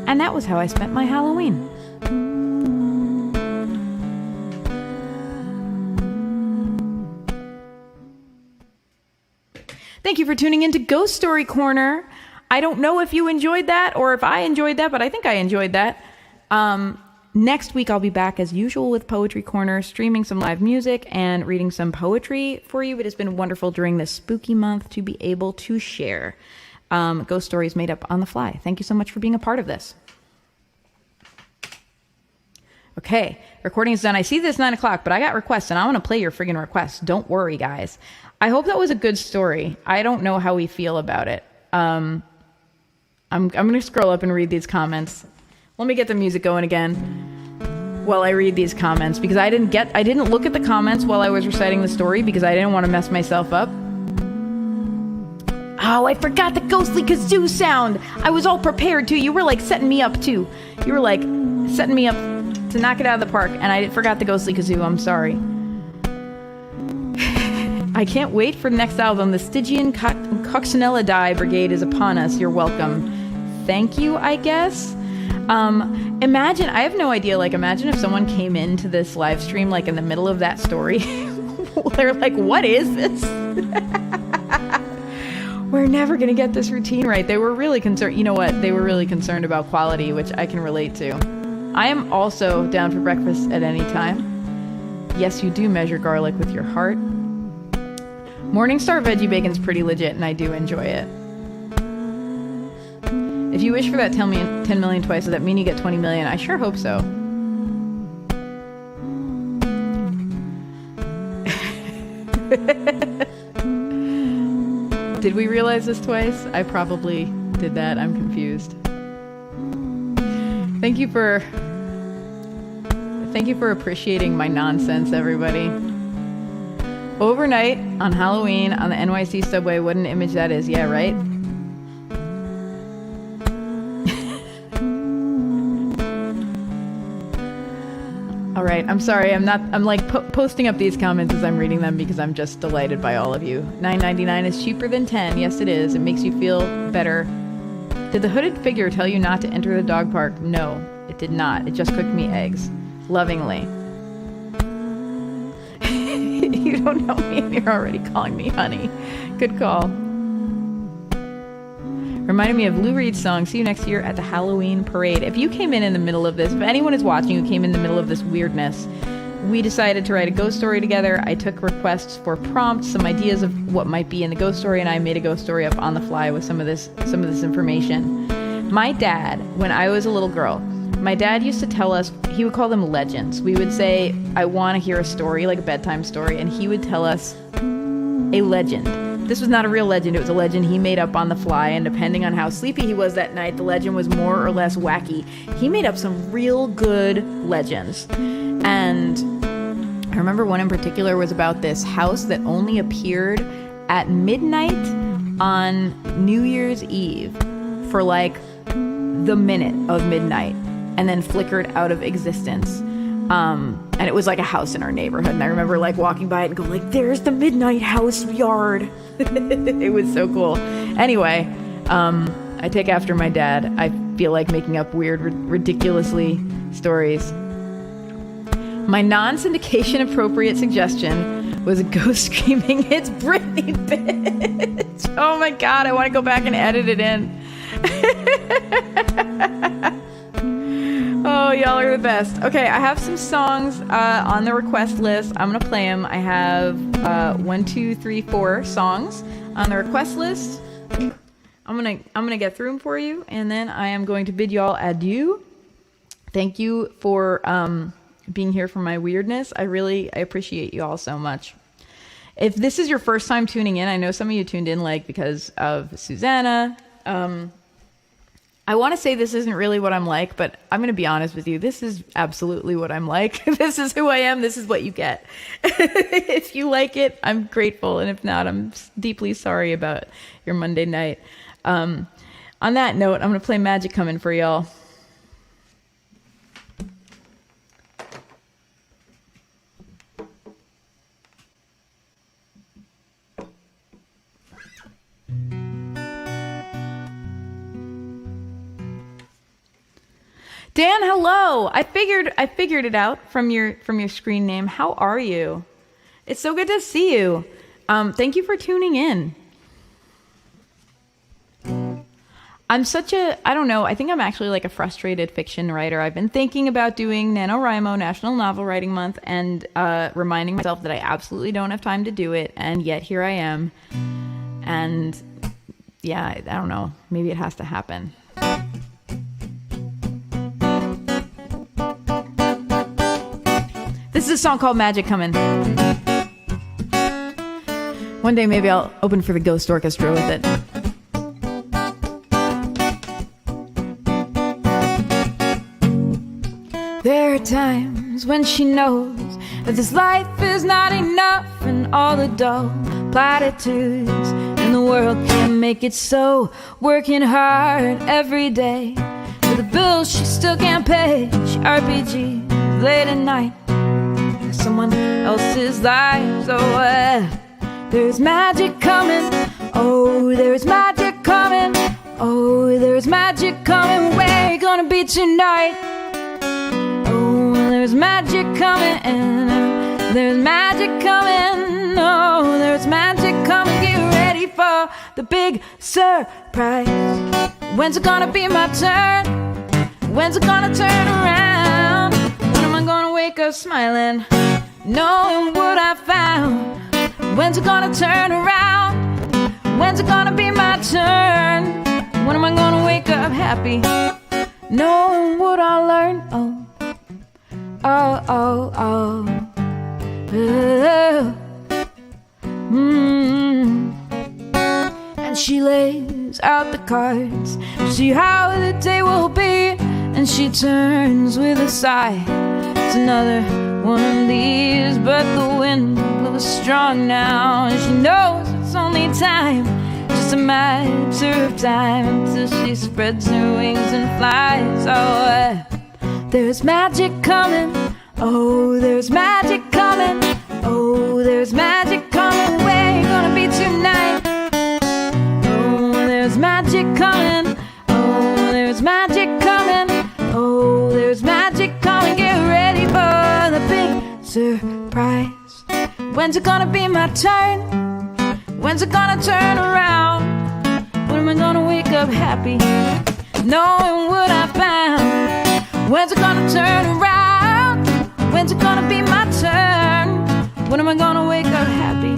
And that was how I spent my Halloween. Thank you for tuning into Ghost Story Corner. I don't know if you enjoyed that or if I enjoyed that, but I think I enjoyed that. Next week, I'll be back as usual with Poetry Corner, streaming some live music and reading some poetry for you. It has been wonderful during this spooky month to be able to share ghost stories made up on the fly. Thank you so much for being a part of this. Okay, recording is done. I see this 9 o'clock, but I got requests and I want to play your friggin' requests. Don't worry, guys. I hope that was a good story. I don't know how we feel about it. I'm going to scroll up and read these comments. Let me get the music going again while I read these comments, because I didn't look at the comments while I was reciting the story because I didn't want to mess myself up. Oh, I forgot the ghostly kazoo sound. I was all prepared too. You were like setting me up too. You were like setting me up to knock it out of the park, and I forgot the ghostly kazoo. I'm sorry. I can't wait for the next album. The Stygian Coccinellidae Brigade is upon us. You're welcome. Thank you, I guess. Imagine, I have no idea, like imagine if someone came into this live stream like in the middle of that story. They're like, what is this? We're never going to get this routine right. They were really concerned. You know what? They were really concerned about quality, which I can relate to. I am also down for breakfast at any time. Yes, you do measure garlic with your heart. Morningstar veggie bacon's pretty legit, and I do enjoy it. If you wish for that 10 million twice, does that mean you get 20 million? I sure hope so. Did we realize this twice? I probably did that. I'm confused. Thank you for appreciating my nonsense, everybody. Overnight on Halloween on the NYC subway, what an image that is. Yeah, right? All right, I'm sorry. I'm like posting up these comments as I'm reading them because I'm just delighted by all of you. $9.99 is cheaper than $10. Yes, it is. It makes you feel better. Did the hooded figure tell you not to enter the dog park? No, it did not. It just cooked me eggs. Lovingly. You don't know me and you're already calling me honey. Good call. Reminded me of Lou Reed's song, See You Next Year at the Halloween Parade. If you came in the middle of this, if anyone is watching who came in the middle of this weirdness, we decided to write a ghost story together. I took requests for prompts, some ideas of what might be in the ghost story, and I made a ghost story up on the fly with some of this information. My dad, when I was a little girl, my dad used to tell us, he would call them legends. We would say, I want to hear a story, like a bedtime story, and he would tell us a legend. This was not a real legend. It was a legend he made up on the fly, and depending on how sleepy he was that night, the legend was more or less wacky. He made up some real good legends. And I remember one in particular was about this house that only appeared at midnight on New Year's Eve for like the minute of midnight and then flickered out of existence. And it was like a house in our neighborhood. And I remember like walking by it and going like, there's the midnight house yard. It was so cool. Anyway, I take after my dad. I feel like making up weird, ridiculously stories. My non-syndication appropriate suggestion was a ghost screaming, it's Britney, bitch. Oh my God, I want to go back and edit it in. Oh, y'all are the best. Okay, I have some songs on the request list. I'm gonna play them. I have 4 songs on the request list. I'm gonna get through them for you, and then I am going to bid y'all adieu. Thank you for being here for my weirdness. I appreciate you all so much. If this is your first time tuning in, I know some of you tuned in like because of Susanna. I want to say this isn't really what I'm like, but I'm going to be honest with you. This is absolutely what I'm like. This is who I am. This is what you get. If you like it, I'm grateful. And if not, I'm deeply sorry about your Monday night. On that note, I'm going to play Magic Coming for y'all. Dan, hello. I figured it out from your screen name. How are you? It's so good to see you. Thank you for tuning in. I don't know, I think I'm actually like a frustrated fiction writer. I've been thinking about doing NaNoWriMo, National Novel Writing Month, and reminding myself that I absolutely don't have time to do it, and yet here I am. And yeah, I don't know, maybe it has to happen. This is a song called Magic Comin'. One day maybe I'll open for the Ghost Orchestra with it. There are times when she knows that this life is not enough, and all the dull platitudes in the world can't make it so. Working hard every day for the bills she still can't pay. She RPG late at night, someone else's life. So there's magic coming. Oh, there's magic coming. Oh, there's magic coming. Where you gonna be tonight? Oh, there's magic coming. There's magic coming. Oh, there's magic coming. Get ready for the big surprise. When's it gonna be my turn? When's it gonna turn around? When am I gonna wake up smiling, knowing what I found? When's it gonna turn around? When's it gonna be my turn? When am I gonna wake up happy, knowing what I learned? Oh, oh, oh, oh, oh. And she lays out the cards to see how the day will be, and she turns with a sigh. It's another one of these, but the wind blows strong now, and she knows it's only time, just a matter of time, until she spreads her wings and flies. Oh, there's magic coming. Oh, there's magic coming. Oh, there's magic coming. Where you gonna be tonight? Oh, there's magic coming. Oh, there's magic coming. Oh, there's magic coming. Get ready for the big surprise. When's it gonna be my turn? When's it gonna turn around? When am I gonna wake up happy, knowing what I found? When's it gonna turn around? When's it gonna be my turn? When am I gonna wake up happy,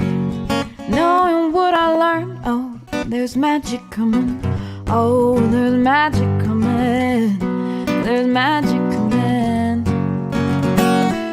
knowing what I learned? Oh, there's magic coming. Oh, there's magic coming. There's magic coming.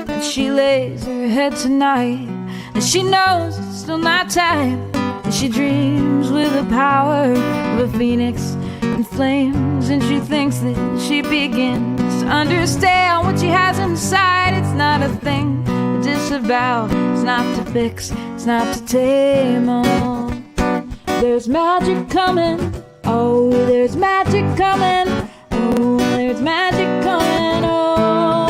And she lays her head tonight, and she knows it's still not time. And she dreams with the power of a phoenix in flames, and she thinks that she begins to understand what she has inside. It's not a thing to disavow, it's not to fix, it's not to tame. Oh, there's magic coming. Oh, there's magic coming. Oh, there's magic coming. Oh,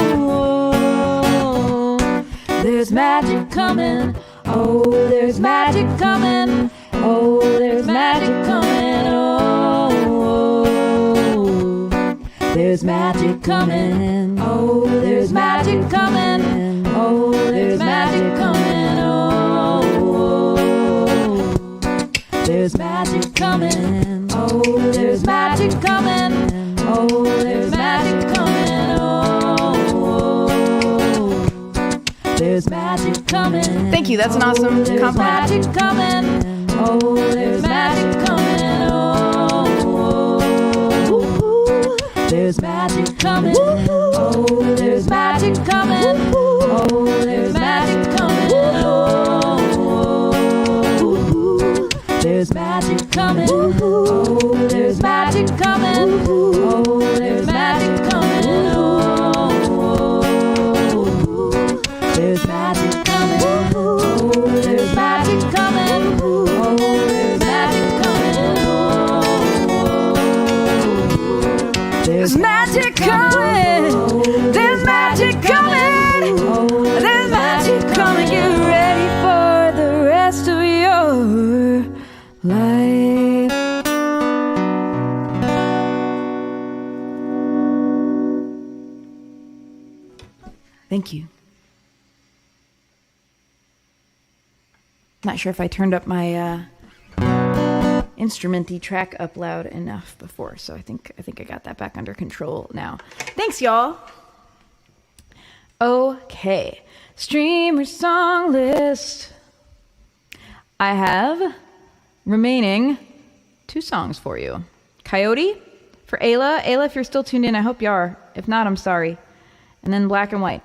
there's magic coming. Oh, there's magic coming. Oh, there's magic coming. Oh, there's magic coming. Oh, there's magic coming. Oh, there's magic coming. Oh, there's magic coming. Oh, there's magic coming. Oh, there's magic coming. Oh, there's magic coming. Thank you. That's an awesome compliment. Magic coming. Oh, there's magic coming. Oh, there's magic coming. Oh, there's magic coming. Oh, there's magic coming. Oh, there's magic coming. Oh, there's magic coming. Oh, there's magic coming. Oh, there's magic coming. Oh, there's magic coming. Oh, there's magic coming. There's magic coming. There's magic coming. There's magic coming. Get ready for the rest of your life. Thank you. Not sure if I turned up my instrumenty track up loud enough before, so I think I got that back under control now. Thanks, y'all. Okay, streamer song list. I have remaining 2 songs for you. Coyote for Ayla. Ayla, if you're still tuned in, I hope you are. If not, I'm sorry. And then Black and White.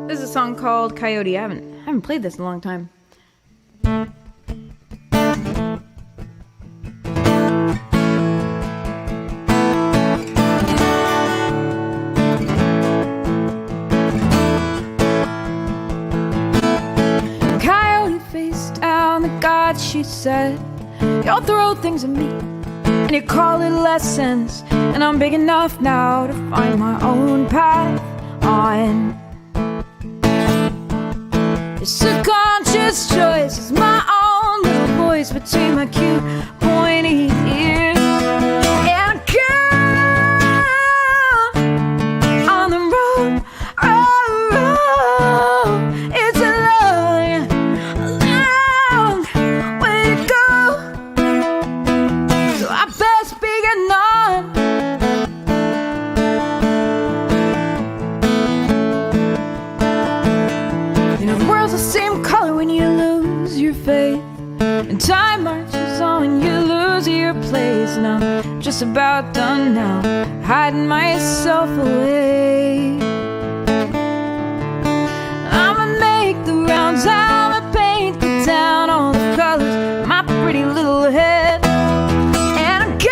This is a song called Coyote. I haven't played this in a long time. Coyote face down, the God, she said, y'all throw things at me and you call it lessons, and I'm big enough now to find my own path on. It's a conscious choice, it's my own little voice between my cute pointy ears. And I come on the road, oh, it's a long way to go. So I best be getting on. Same color when you lose your faith, and time marches on when you lose your place. And I'm just about done now, hiding myself away. I'ma make the rounds, I'ma paint the town, all the colors, my pretty little head. And I'm gone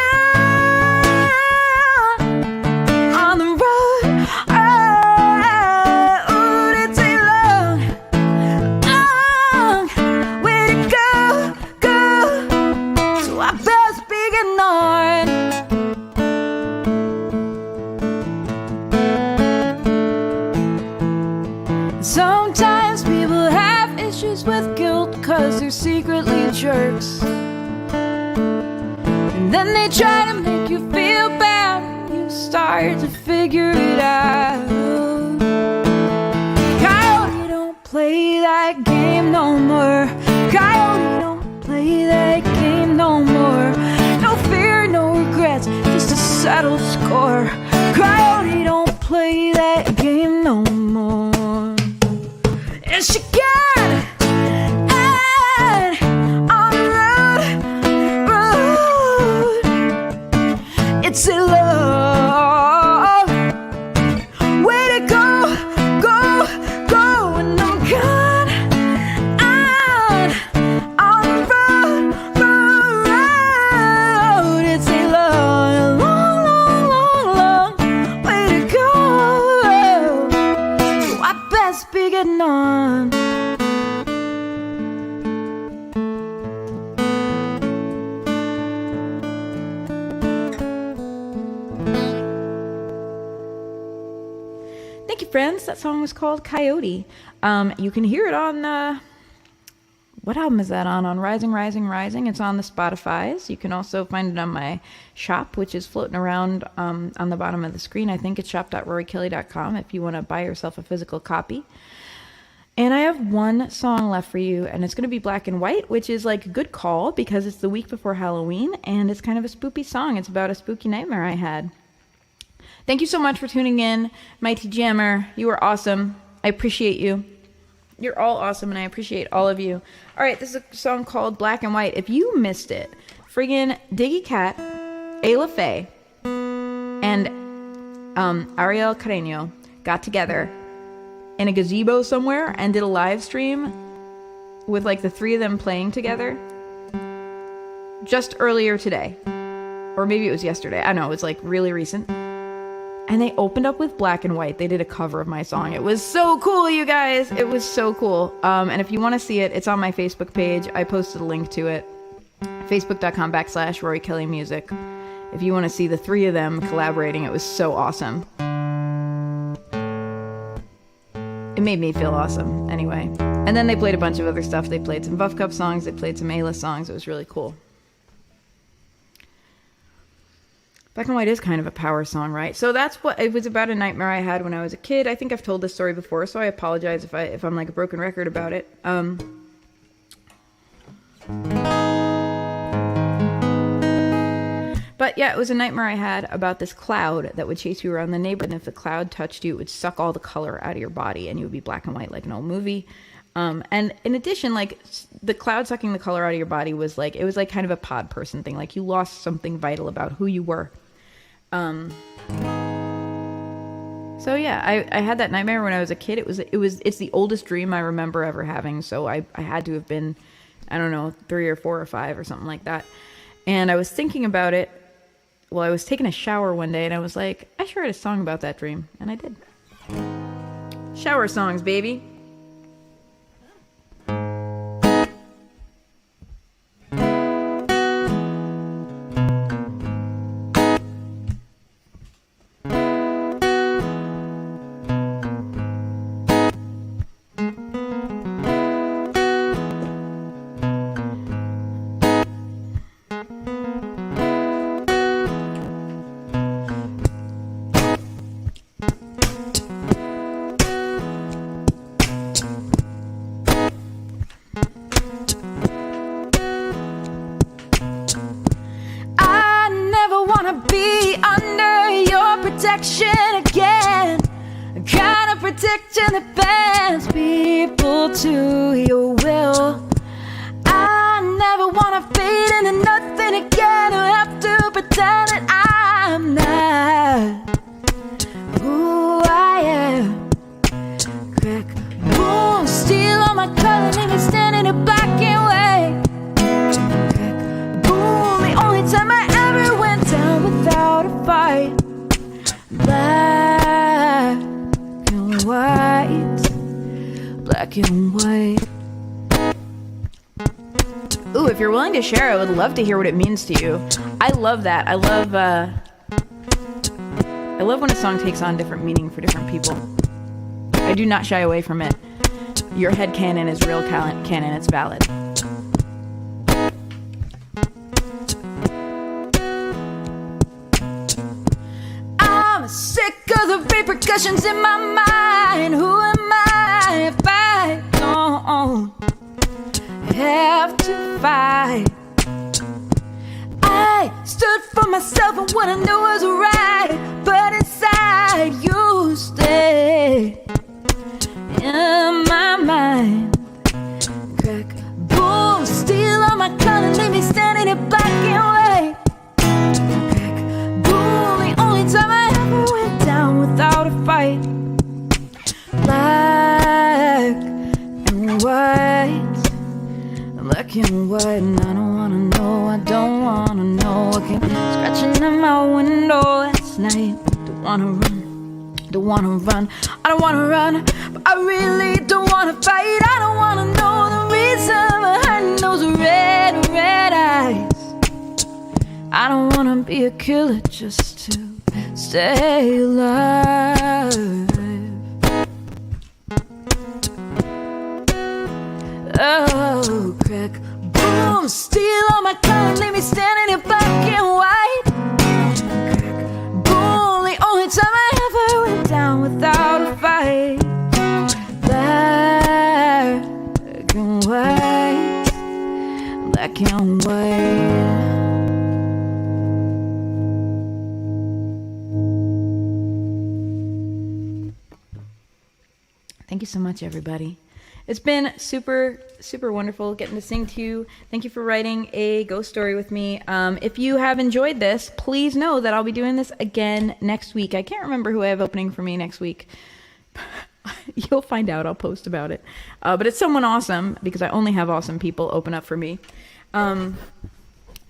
on the road, oh, it's a way to go. So I best be getting on. Sometimes people have issues with guilt 'cause they're secretly jerks, and then they try to make you feel bad. You start to figure it out. Coyote, don't play that game no more. Coyote, don't play that game no more. No fear, no regrets, just a settled score. Coyote, don't play that game no more. And she got out on the road. It's a love way to go, go, go. And I'm gone on the road. It's a long, long, long, long, long way to go. So I best be getting on. Thank you, friends. That song was called Coyote. You can hear it on, what album is that on? On Rising, Rising, Rising. It's on the Spotifys. You can also find it on my shop, which is floating around on the bottom of the screen. I think it's shop.roriekelly.com if you want to buy yourself a physical copy. And I have one song left for you, and it's going to be Black and White, which is like a good call because it's the week before Halloween, and it's kind of a spooky song. It's about a spooky nightmare I had. Thank you so much for tuning in, Mighty Jammer. You are awesome. I appreciate you. You're all awesome, and I appreciate all of you. All right, this is a song called Black and White. If you missed it, friggin' Diggy Cat, Ayla Faye, and Ariel Carreño got together in a gazebo somewhere and did a live stream with like the 3 of them playing together just earlier today. Or maybe it was yesterday. I don't know. It was like really recent. And they opened up with Black and White. They did a cover of my song. It was so cool, you guys. It was so cool. And if you want to see it, it's on my Facebook page. I posted a link to it. Facebook.com/Rorie Kelly Music. If you want to see the 3 of them collaborating, it was so awesome. It made me feel awesome anyway. And then they played a bunch of other stuff. They played some Buff Cup songs. They played some Ayla songs. It was really cool. Black and White is kind of a power song, right? So that's what it was about, a nightmare I had when I was a kid. I think I've told this story before, so I apologize if I'm like a broken record about it. But yeah, it was a nightmare I had about this cloud that would chase you around the neighborhood. And if the cloud touched you, it would suck all the color out of your body and you would be black and white like an old movie. And in addition, like the cloud sucking the color out of your body was like, it was like kind of a pod person thing. Like you lost something vital about who you were. So yeah, I had that nightmare when I was a kid. It's the oldest dream I remember ever having. So I had to have been, I don't know, 3 or 4 or 5 or something like that. And I was thinking about it while I was taking a shower one day, and I was like, I sure had a song about that dream. And I did. Shower songs, baby. Again, kind of protection that bends people to your will. I never wanna fade into nothing again, or have to pretend that I'm not who I am. Crack, boom, steal all my color, leave me standing in black and white. Crack, boom, the only time I ever went down without a fight. Black and white, black and white. Ooh, if you're willing to share, I would love to hear what it means to you. I love that. I love when a song takes on different meaning for different people. I do not shy away from it. Your head canon is real canon. It's valid. Sick of the repercussions in my mind. Who am I if I don't have to fight? I stood for myself and what I knew was right, but inside you stay in my mind. Crack, boom, steal all my color, leave me standing in black and white. Crack, boom, the only time I went down without a fight. Black and white, black and white. And I don't wanna know, I don't wanna know. I came scratching at my window last night. Don't wanna run, don't wanna run. I don't wanna run, but I really don't wanna fight. I don't wanna know the reason behind those red eyes. I don't wanna be a killer just to stay alive. Oh, crack, boom, steal all my color, leave me standing in black and white. Crack, boom, the only time I ever went down without a fight. Black and white, black and white. Thank you so much, everybody. It's been super, super wonderful getting to sing to you. Thank you for writing a ghost story with me. If you have enjoyed this, please know that I'll be doing this again next week. I can't remember who I have opening for me next week. You'll find out. I'll post about it. But it's someone awesome, because I only have awesome people open up for me.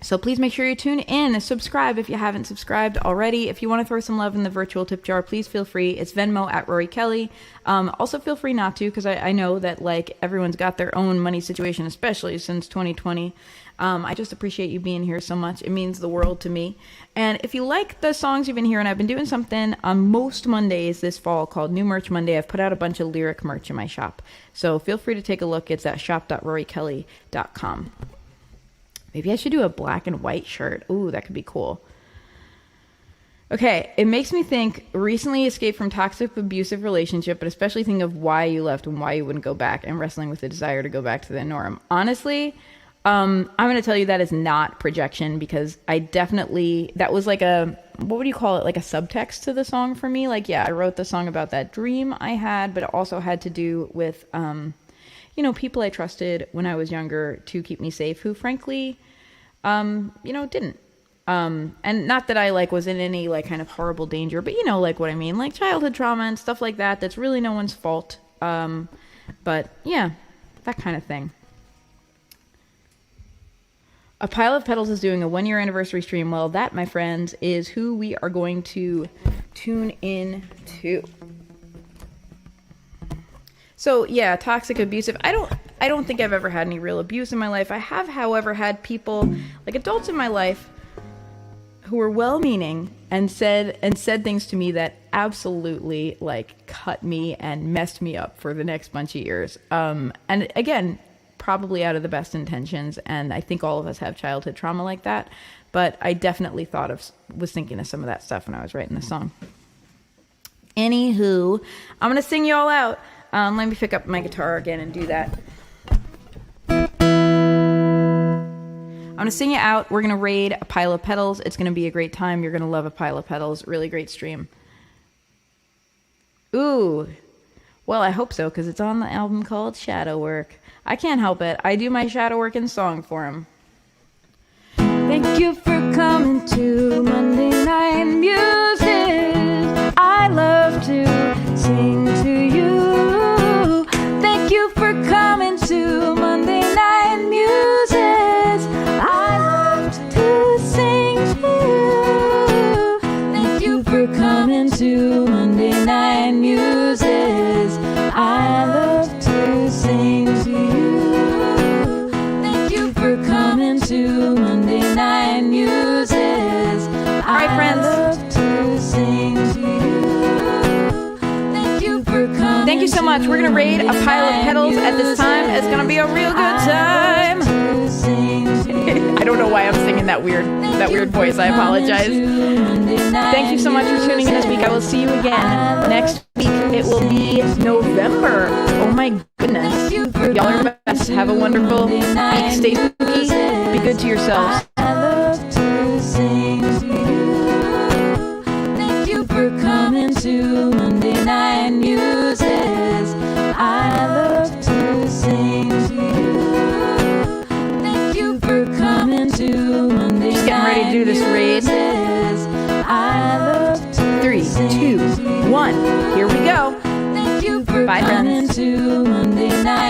So please make sure you tune in and subscribe if you haven't subscribed already. If you want to throw some love in the virtual tip jar, please feel free. It's Venmo at Rorie Kelly. Also feel free not to, because I know that like everyone's got their own money situation, especially since 2020. I just appreciate you being here so much. It means the world to me. And if you like the songs you've been hearing, I've been doing something on most Mondays this fall called New Merch Monday. I've put out a bunch of lyric merch in my shop. So feel free to take a look. It's at shop.roriekelly.com. Maybe I should do a black and white shirt. Ooh, that could be cool. Okay, it makes me think, recently escaped from toxic abusive relationship, but especially think of why you left and why you wouldn't go back, and wrestling with the desire to go back to the norm. Honestly, I'm going to tell you that is not projection, because I definitely, that was like a, what would you call it? Like a subtext to the song for me. Like, yeah, I wrote the song about that dream I had, but it also had to do with, you know, people I trusted when I was younger to keep me safe, who frankly, you know, didn't. And not that I like was in any like kind of horrible danger, but you know, like what I mean, like childhood trauma and stuff like that. That's really no one's fault. But yeah, that kind of thing. A Pile of Petals is doing a 1-year anniversary stream. Well, that, my friends, is who we are going to tune in to. So yeah, toxic, abusive. I don't think I've ever had any real abuse in my life. I have, however, had people, like adults in my life, who were well-meaning and said things to me that absolutely like cut me and messed me up for the next bunch of years. And again, probably out of the best intentions. And I think all of us have childhood trauma like that. But I definitely was thinking of some of that stuff when I was writing the song. Anywho, I'm gonna sing you all out. Let me pick up my guitar again and do that. I'm going to sing it out. We're going to raid A Pile of Petals. It's going to be a great time. You're going to love A Pile of Petals. Really great stream. Ooh. Well, I hope so, because it's on the album called Shadow Work. I can't help it. I do my shadow work in song for him. Thank you for coming to Monday Night Muses. I love to sing to you. Thank you for coming to Monday Night Muses. I love to sing to you. Thank you for coming to Monday Night Muses. I love to sing to you. Thank you for coming to Monday Night Muses. All right, friends. I love to sing to you. Thank you for coming. Thank you so much. We're going to raid A Pile of Petals at this time. It's going to be a real good time. I don't know why I'm singing that weird voice. I apologize. Thank you so much for tuning in this week. I will see you again next week. It will be November. Oh my goodness. Y'all are the best. Have a wonderful week. Stay spooky. Be good to yourselves. I love to sing to you. Thank you for coming to Monday Night Muses. I love to sing to you. Thank you for coming to Monday Night Muses. Just getting ready to do this raid. I love to 3, 2, 1. Here we go. Thank you for Bye, coming friends. to Monday